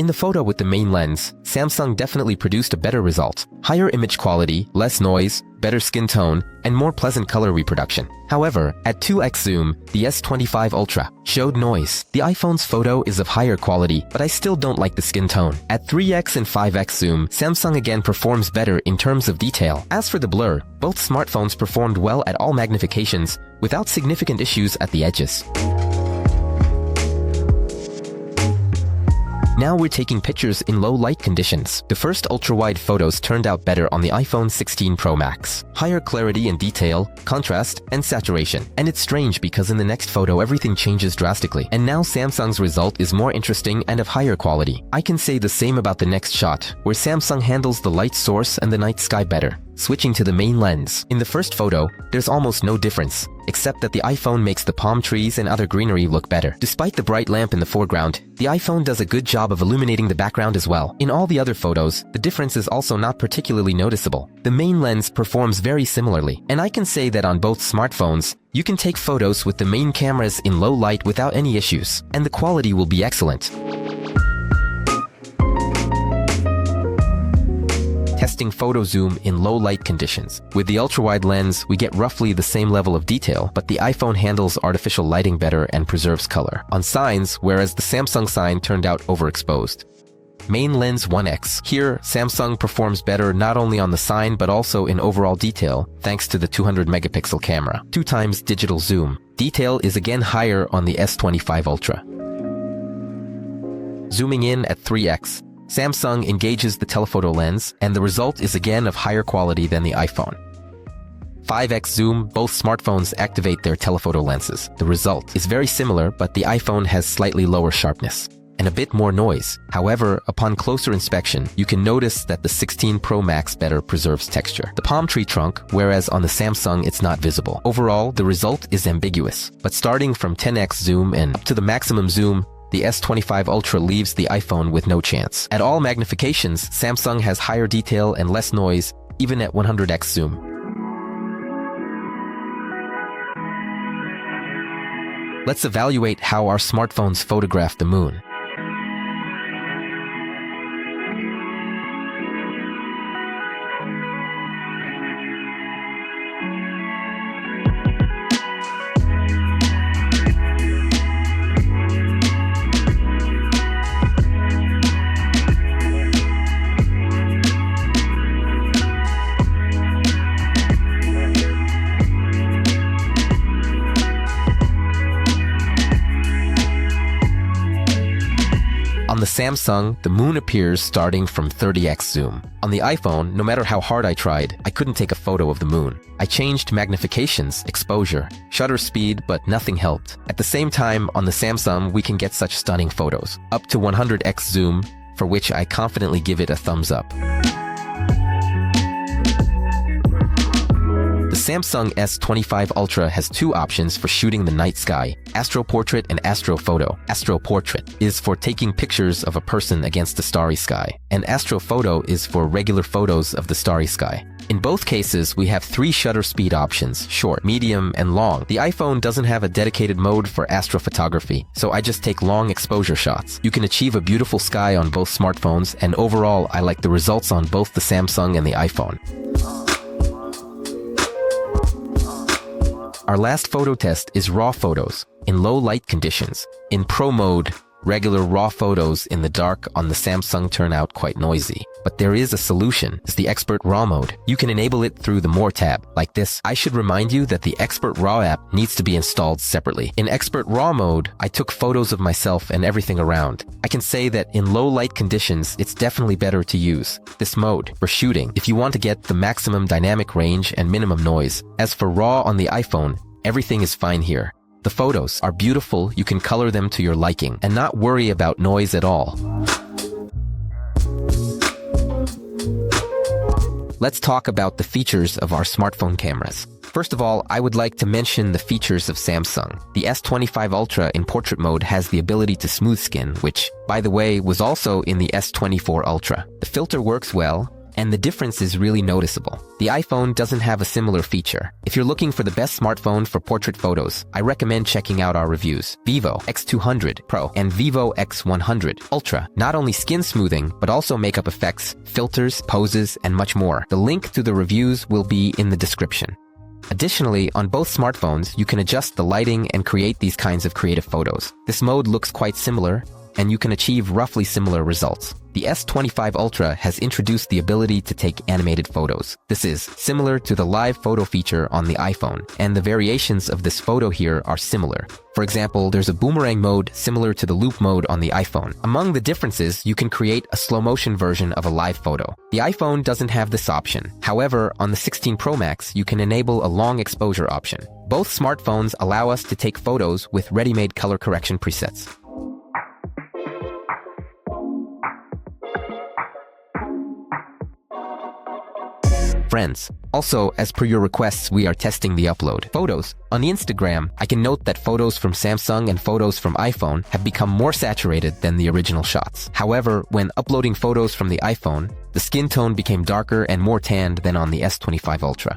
In the photo with the main lens, Samsung definitely produced a better result. Higher image quality, less noise, better skin tone, and more pleasant color reproduction. However, at 2x zoom, the S25 Ultra showed noise. The iPhone's photo is of higher quality, but I still don't like the skin tone. At 3x and 5x zoom, Samsung again performs better in terms of detail. As for the blur, both smartphones performed well at all magnifications, without significant issues at the edges. Now we're taking pictures in low light conditions. The first ultra-wide photos turned out better on the iPhone 16 Pro Max. Higher clarity and detail, contrast, and saturation. And it's strange because in the next photo everything changes drastically. And now Samsung's result is more interesting and of higher quality. I can say the same about the next shot, where Samsung handles the light source and the night sky better. Switching to the main lens. In the first photo, there's almost no difference, except that the iPhone makes the palm trees and other greenery look better. Despite the bright lamp in the foreground, the iPhone does a good job of illuminating the background as well. In all the other photos, the difference is also not particularly noticeable. The main lens performs very similarly, and I can say that on both smartphones, you can take photos with the main cameras in low light without any issues, and the quality will be excellent. Testing photo zoom in low light conditions. With the ultra-wide lens, we get roughly the same level of detail, but the iPhone handles artificial lighting better and preserves color on signs, whereas the Samsung sign turned out overexposed. Main lens 1x. Here, Samsung performs better not only on the sign but also in overall detail, thanks to the 200 megapixel camera. 2x digital zoom. Detail is again higher on the S25 Ultra. Zooming in at 3x. Samsung engages the telephoto lens, and the result is again of higher quality than the iPhone. 5x zoom, both smartphones activate their telephoto lenses. The result is very similar, but the iPhone has slightly lower sharpness and a bit more noise. However, upon closer inspection, you can notice that the 16 Pro Max better preserves texture. The palm tree trunk, whereas on the Samsung it's not visible. Overall, the result is ambiguous, but starting from 10x zoom and up to the maximum zoom, the S25 Ultra leaves the iPhone with no chance. At all magnifications, Samsung has higher detail and less noise, even at 100x zoom. Let's evaluate how our smartphones photograph the moon. On the Samsung, the moon appears starting from 30x zoom. On the iPhone, no matter how hard I tried, I couldn't take a photo of the moon. I changed magnifications, exposure, shutter speed, but nothing helped. At the same time, on the Samsung, we can get such stunning photos, up to 100x zoom, for which I confidently give it a thumbs up. The Samsung S25 Ultra has two options for shooting the night sky: Astro Portrait and Astro Photo. Astro Portrait is for taking pictures of a person against a starry sky, and Astro Photo is for regular photos of the starry sky. In both cases, we have 3 shutter speed options: short, medium, and long. The iPhone doesn't have a dedicated mode for astrophotography, so I just take long exposure shots. You can achieve a beautiful sky on both smartphones, and overall, I like the results on both the Samsung and the iPhone. Our last photo test is raw photos in low light conditions. In Pro mode, regular raw photos in the dark on the Samsung turn out quite noisy. But there is a solution. It's the Expert RAW mode. You can enable it through the More tab, like this. I should remind you that the Expert RAW app needs to be installed separately. In Expert RAW mode, I took photos of myself and everything around. I can say that in low light conditions, it's definitely better to use this mode for shooting if you want to get the maximum dynamic range and minimum noise. As for RAW on the iPhone, everything is fine here. The photos are beautiful, you can color them to your liking, and not worry about noise at all. Let's talk about the features of our smartphone cameras. First of all, I would like to mention the features of Samsung. The S25 Ultra in portrait mode has the ability to smooth skin, which, by the way, was also in the S24 Ultra. The filter works well, and the difference is really noticeable. The iPhone doesn't have a similar feature. If you're looking for the best smartphone for portrait photos, I recommend checking out our reviews. Vivo X200 Pro and Vivo X100 Ultra not only skin smoothing, but also makeup effects, filters, poses, and much more. The link to the reviews will be in the description. Additionally, on both smartphones, you can adjust the lighting and create these kinds of creative photos. This mode looks quite similar, and you can achieve roughly similar results. The S25 Ultra has introduced the ability to take animated photos. This is similar to the live photo feature on the iPhone, and the variations of this photo here are similar. For example, there's a boomerang mode similar to the loop mode on the iPhone. Among the differences, you can create a slow motion version of a live photo. The iPhone doesn't have this option. However, on the 16 Pro Max, you can enable a long exposure option. Both smartphones allow us to take photos with ready-made color correction presets. Friends, also, as per your requests, we are testing the upload. Photos. On the Instagram, I can note that photos from Samsung and photos from iPhone have become more saturated than the original shots. However, when uploading photos from the iPhone, the skin tone became darker and more tanned than on the S25 Ultra.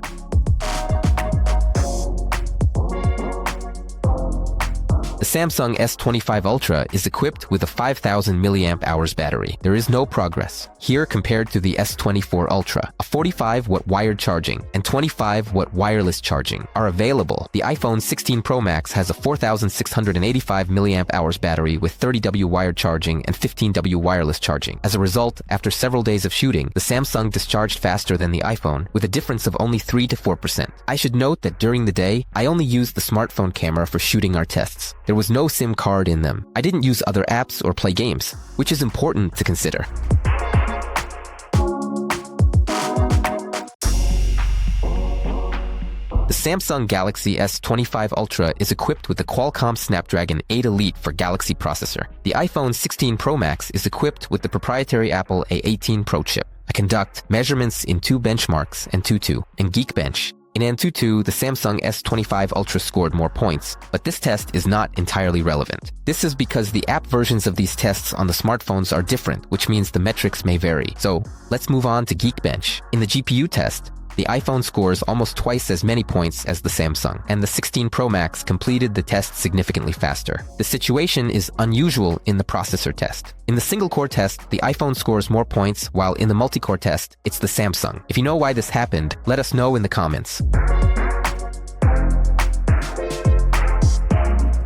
The Samsung S25 Ultra is equipped with a 5000 mAh battery. There is no progress here compared to the S24 Ultra. A 45-watt wired charging and 25-watt wireless charging are available. The iPhone 16 Pro Max has a 4685 mAh battery with 30W wired charging and 15W wireless charging. As a result, after several days of shooting, the Samsung discharged faster than the iPhone, with a difference of only 3 to 4%. I should note that during the day, I only used the smartphone camera for shooting our tests. There was no SIM card in them. I didn't use other apps or play games, which is important to consider. The Samsung Galaxy S25 Ultra is equipped with the Qualcomm Snapdragon 8 Elite for Galaxy processor. The iPhone 16 Pro Max is equipped with the proprietary Apple A18 Pro chip. I conduct measurements in 2 benchmarks, Antutu and Geekbench. In Antutu, the Samsung S25 Ultra scored more points, but this test is not entirely relevant. This is because the app versions of these tests on the smartphones are different, which means the metrics may vary. So, let's move on to Geekbench. In the GPU test, the iPhone scores almost twice as many points as the Samsung, and the 16 Pro Max completed the test significantly faster. The situation is unusual in the processor test. In the single-core test, the iPhone scores more points, while in the multi-core test, it's the Samsung. If you know why this happened, let us know in the comments.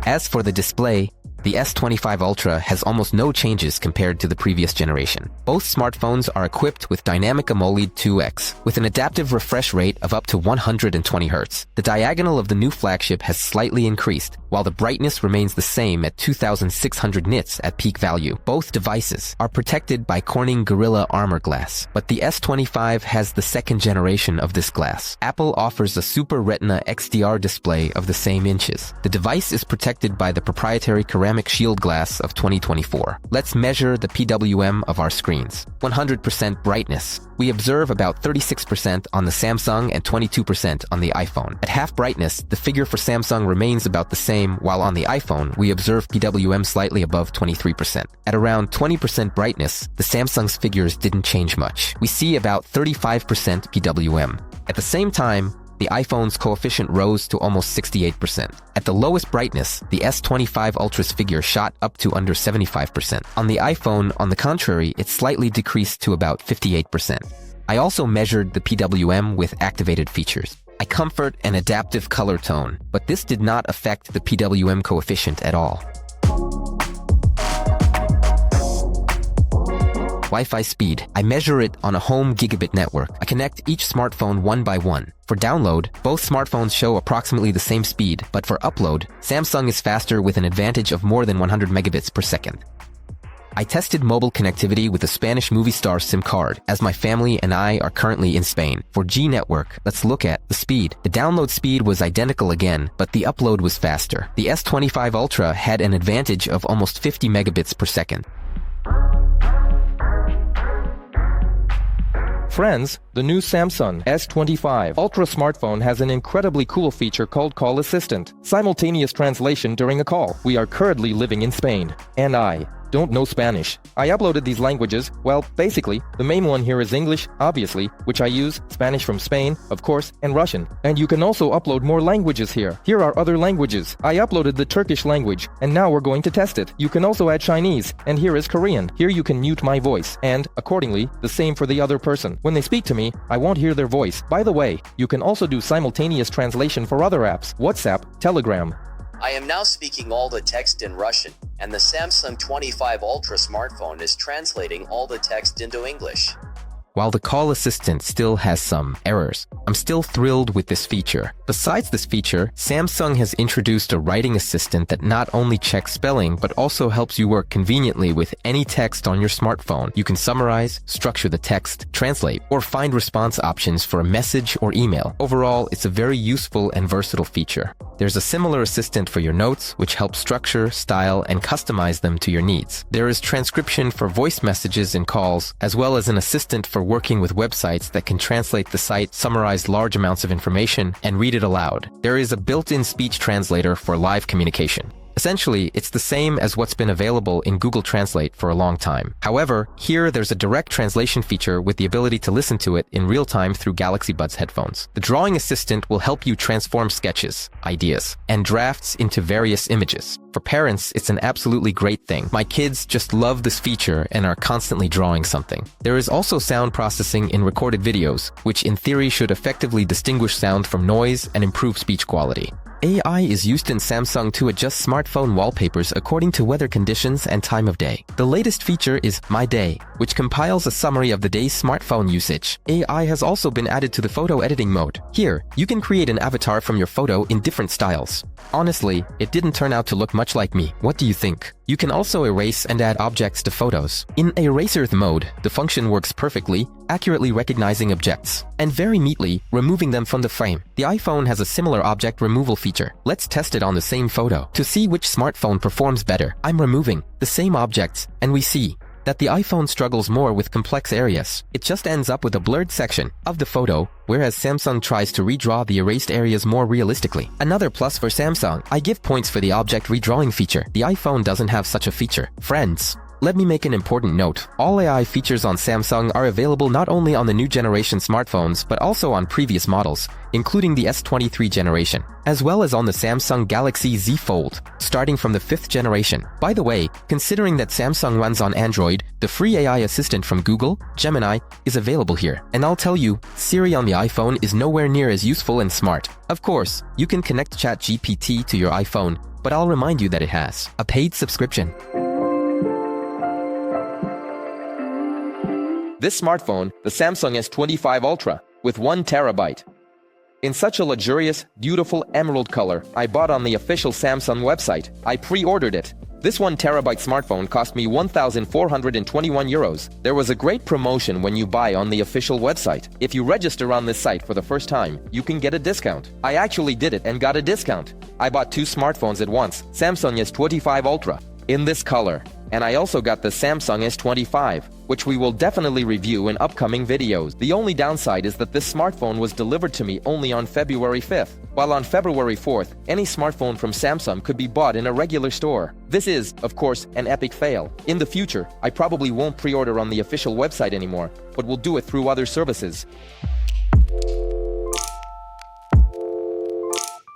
As for the display, the S25 Ultra has almost no changes compared to the previous generation. Both smartphones are equipped with Dynamic AMOLED 2X, with an adaptive refresh rate of up to 120 Hz. The diagonal of the new flagship has slightly increased, while the brightness remains the same at 2600 nits at peak value. Both devices are protected by Corning Gorilla Armor glass, but the S25 has the second generation of this glass. Apple offers a Super Retina XDR display of the same inches. The device is protected by the proprietary ceramic shield glass of 2024. Let's measure the PWM of our screens. 100% brightness. We observe about 36% on the Samsung and 22% on the iPhone. At half brightness, the figure for Samsung remains about the same, while on the iPhone, we observe PWM slightly above 23%. At around 20% brightness, the Samsung's figures didn't change much. We see about 35% PWM. At the same time, the iPhone's coefficient rose to almost 68%. At the lowest brightness, the S25 Ultra's figure shot up to under 75%. On the iPhone, on the contrary, it slightly decreased to about 58%. I also measured the PWM with activated features. I comfort an adaptive color tone, but this did not affect the PWM coefficient at all. Wi-Fi speed. I measure it on a home gigabit network. I connect each smartphone one by one. For download, both smartphones show approximately the same speed, but for upload, Samsung is faster with an advantage of more than 100 megabits per second. I tested mobile connectivity with a Spanish movie star SIM card, as my family and I are currently in Spain. For G network, let's look at the speed. The download speed was identical again, but the upload was faster. The S25 Ultra had an advantage of almost 50 megabits per second. Friends, the new Samsung S25 Ultra smartphone has an incredibly cool feature called Call Assistant. Simultaneous translation during a call. We are currently living in Spain, and I don't know Spanish. I uploaded these languages, well, basically, the main one here is English, obviously, which I use, Spanish from Spain, of course, and Russian. And you can also upload more languages here. Here are other languages. I uploaded the Turkish language, and now we're going to test it. You can also add Chinese, and here is Korean. Here you can mute my voice, and, accordingly, the same for the other person. When they speak to me, I won't hear their voice. By the way, you can also do simultaneous translation for other apps, WhatsApp, Telegram. I am now speaking all the text in Russian, and the Samsung 25 Ultra smartphone is translating all the text into English. While the call assistant still has some errors, I'm still thrilled with this feature. Besides this feature, Samsung has introduced a writing assistant that not only checks spelling, but also helps you work conveniently with any text on your smartphone. You can summarize, structure the text, translate, or find response options for a message or email. Overall, it's a very useful and versatile feature. There's a similar assistant for your notes, which helps structure, style, and customize them to your needs. There is transcription for voice messages and calls, as well as an assistant for working with websites that can translate the site, summarize large amounts of information, and read it aloud. There is a built-in speech translator for live communication. Essentially, it's the same as what's been available in Google Translate for a long time. However, here there's a direct translation feature with the ability to listen to it in real time through Galaxy Buds headphones. The drawing assistant will help you transform sketches, ideas, and drafts into various images. For parents, it's an absolutely great thing. My kids just love this feature and are constantly drawing something. There is also sound processing in recorded videos, which in theory should effectively distinguish sound from noise and improve speech quality. AI is used in Samsung to adjust smartphone wallpapers according to weather conditions and time of day. The latest feature is My Day, which compiles a summary of the day's smartphone usage. AI has also been added to the photo editing mode. Here, you can create an avatar from your photo in different styles. Honestly, it didn't turn out to look much like me. What do you think? You can also erase and add objects to photos. In Eraser mode, the function works perfectly, accurately recognizing objects, and very neatly removing them from the frame. The iPhone has a similar object removal feature. Let's test it on the same photo. To see which smartphone performs better, I'm removing the same objects, and we see that the iPhone struggles more with complex areas. It just ends up with a blurred section of the photo, whereas Samsung tries to redraw the erased areas more realistically. Another plus for Samsung, I give points for the object redrawing feature. The iPhone doesn't have such a feature. Friends, let me make an important note. All AI features on Samsung are available not only on the new generation smartphones, but also on previous models, including the S23 generation, as well as on the Samsung Galaxy Z Fold, starting from the 5th generation. By the way, considering that Samsung runs on Android, the free AI assistant from Google, Gemini, is available here. And I'll tell you, Siri on the iPhone is nowhere near as useful and smart. Of course, you can connect ChatGPT to your iPhone, but I'll remind you that it has a paid subscription. This smartphone, the Samsung S25 Ultra, with 1 terabyte. In such a luxurious, beautiful emerald color, I bought on the official Samsung website. I pre-ordered it. This 1 terabyte smartphone cost me 1,421 euros. There was a great promotion when you buy on the official website. If you register on this site for the first time, you can get a discount. I actually did it and got a discount. I bought 2 smartphones at once, Samsung S25 Ultra, in this color. And I also got the Samsung S25, which we will definitely review in upcoming videos. The only downside is that this smartphone was delivered to me only on February 5th, while on February 4th, any smartphone from Samsung could be bought in a regular store. This is, of course, an epic fail. In the future, I probably won't pre-order on the official website anymore, but will do it through other services.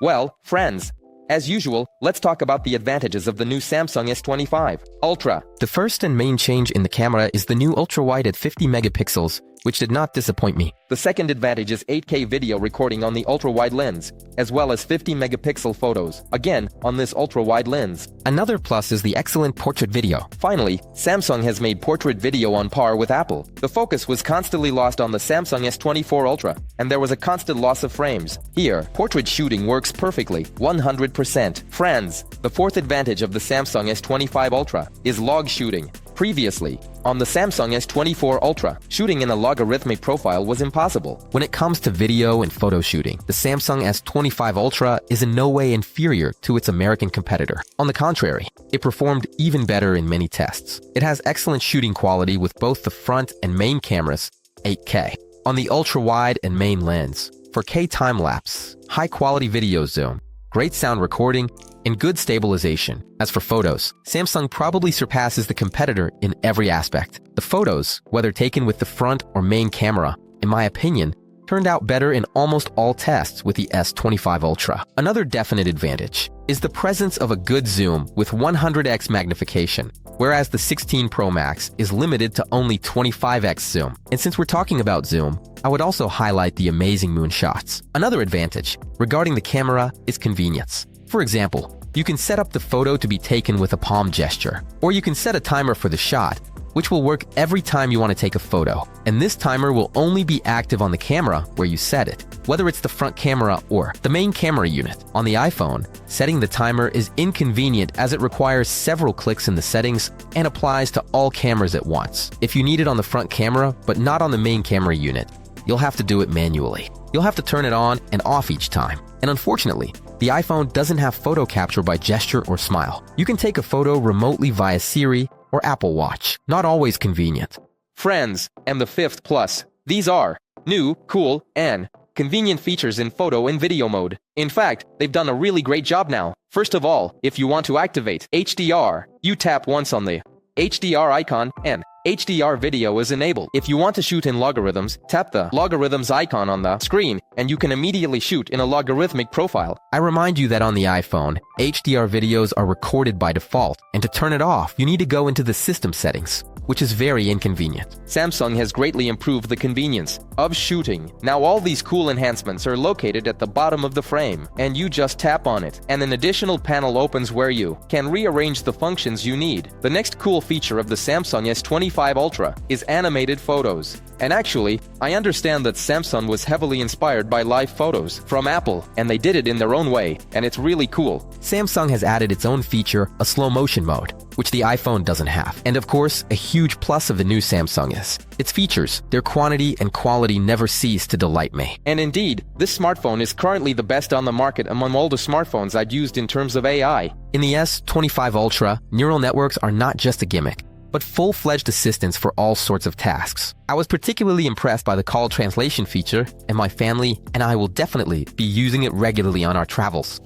Well, friends, as usual, let's talk about the advantages of the new Samsung S25 Ultra. The first and main change in the camera is the new ultra-wide at 50 megapixels, which did not disappoint me. The second advantage is 8K video recording on the ultra-wide lens, as well as 50 megapixel photos, again on this ultra-wide lens. Another plus is the excellent portrait video. Finally, Samsung has made portrait video on par with Apple. The focus was constantly lost on the Samsung S24 Ultra, and there was a constant loss of frames. Here, portrait shooting works perfectly, 100%. Friends, the fourth advantage of the Samsung S25 Ultra is log shooting. Previously, on the Samsung S24 Ultra, shooting in a logarithmic profile was impossible. When it comes to video and photo shooting, the Samsung S25 Ultra is in no way inferior to its American competitor. On the contrary, it performed even better in many tests. It has excellent shooting quality with both the front and main cameras, 8K. On the ultra-wide and main lens, 4K time-lapse, high-quality video zoom, great sound recording, and good stabilization. As for photos, Samsung probably surpasses the competitor in every aspect. The photos, whether taken with the front or main camera, in my opinion, turned out better in almost all tests with the S25 Ultra. Another definite advantage is the presence of a good zoom with 100x magnification, whereas the 16 Pro Max is limited to only 25x zoom. And since we're talking about zoom, I would also highlight the amazing moonshots. Another advantage regarding the camera is convenience. For example, you can set up the photo to be taken with a palm gesture, or you can set a timer for the shot, which will work every time you want to take a photo. And this timer will only be active on the camera where you set it, whether it's the front camera or the main camera unit. On the iPhone, setting the timer is inconvenient as it requires several clicks in the settings and applies to all cameras at once. If you need it on the front camera but not on the main camera unit, you'll have to do it manually. You'll have to turn it on and off each time. And unfortunately, the iPhone doesn't have photo capture by gesture or smile. You can take a photo remotely via Siri or Apple Watch. Not always convenient. Friends, and the fifth plus. These are new, cool, and convenient features in photo and video mode. In fact, they've done a really great job now. First of all, if you want to activate HDR, you tap once on the HDR icon and HDR video is enabled. If you want to shoot in logarithms, tap the logarithms icon on the screen and you can immediately shoot in a logarithmic profile. I remind you that on the iPhone, HDR videos are recorded by default, and to turn it off, you need to go into the system settings, which is very inconvenient. Samsung has greatly improved the convenience of shooting. Now all these cool enhancements are located at the bottom of the frame, and you just tap on it, and an additional panel opens where you can rearrange the functions you need. The next cool feature of the Samsung S25 Ultra is animated photos. And actually, I understand that Samsung was heavily inspired by live photos from Apple, and they did it in their own way, and it's really cool. Samsung has added its own feature, a slow motion mode, which the iPhone doesn't have. And of course, a huge plus of the new Samsung is its features. Their quantity and quality never cease to delight me. And indeed, this smartphone is currently the best on the market among all the smartphones I'd used in terms of AI. In the S25 Ultra, neural networks are not just a gimmick, but full-fledged assistants for all sorts of tasks. I was particularly impressed by the call translation feature, and my family and I will definitely be using it regularly on our travels.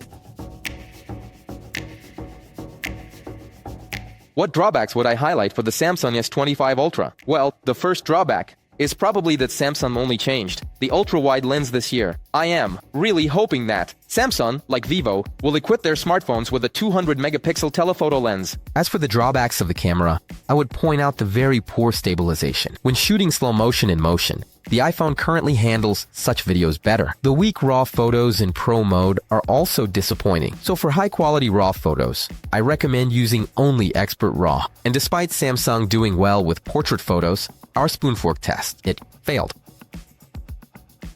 What drawbacks would I highlight for the Samsung S25 Ultra? Well, the first drawback is probably that Samsung only changed the ultra-wide lens this year. I am really hoping that Samsung, like Vivo, will equip their smartphones with a 200-megapixel telephoto lens. As for the drawbacks of the camera, I would point out the very poor stabilization. When shooting slow motion in motion, the iPhone currently handles such videos better. The weak RAW photos in Pro mode are also disappointing. So for high-quality RAW photos, I recommend using only Expert RAW. And despite Samsung doing well with portrait photos, our spoon fork test, it failed.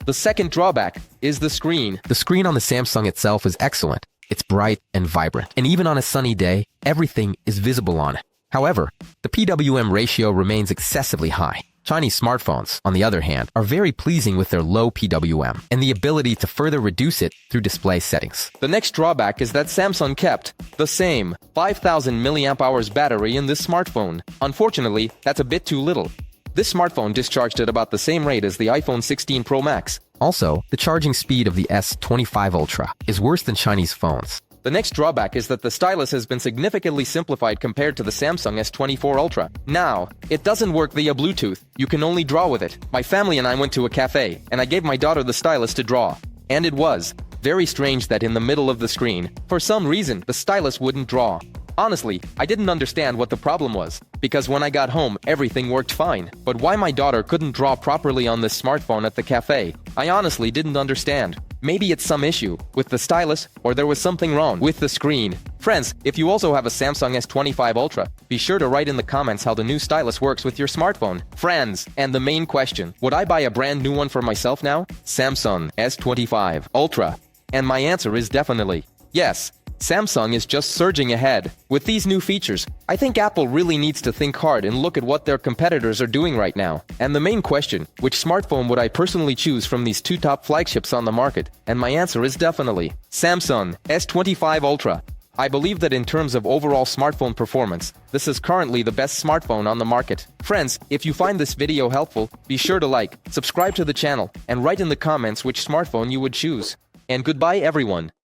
The second drawback is the screen. The screen on the Samsung itself is excellent. It's bright and vibrant, and even on a sunny day, everything is visible on it. However, the PWM ratio remains excessively high. Chinese smartphones, on the other hand, are very pleasing with their low PWM and the ability to further reduce it through display settings. The next drawback is that Samsung kept the same 5,000 mAh battery in this smartphone. Unfortunately, that's a bit too little. This smartphone discharged at about the same rate as the iPhone 16 Pro Max. Also, the charging speed of the S25 Ultra is worse than Chinese phones. The next drawback is that the stylus has been significantly simplified compared to the Samsung S24 Ultra. Now, it doesn't work via Bluetooth. You can only draw with it. My family and I went to a cafe, and I gave my daughter the stylus to draw. And it was very strange that in the middle of the screen, for some reason, the stylus wouldn't draw. Honestly, I didn't understand what the problem was, because when I got home, everything worked fine. But why my daughter couldn't draw properly on this smartphone at the cafe, I honestly didn't understand. Maybe it's some issue with the stylus, or there was something wrong with the screen. Friends, if you also have a Samsung S25 Ultra, be sure to write in the comments how the new stylus works with your smartphone. Friends, and the main question, would I buy a brand new one for myself now? Samsung S25 Ultra. And my answer is definitely yes. Samsung is just surging ahead. With these new features, I think Apple really needs to think hard and look at what their competitors are doing right now. And the main question, which smartphone would I personally choose from these two top flagships on the market? And my answer is definitely Samsung S25 Ultra. I believe that in terms of overall smartphone performance, this is currently the best smartphone on the market. Friends, if you find this video helpful, be sure to like, subscribe to the channel, and write in the comments which smartphone you would choose. And goodbye everyone.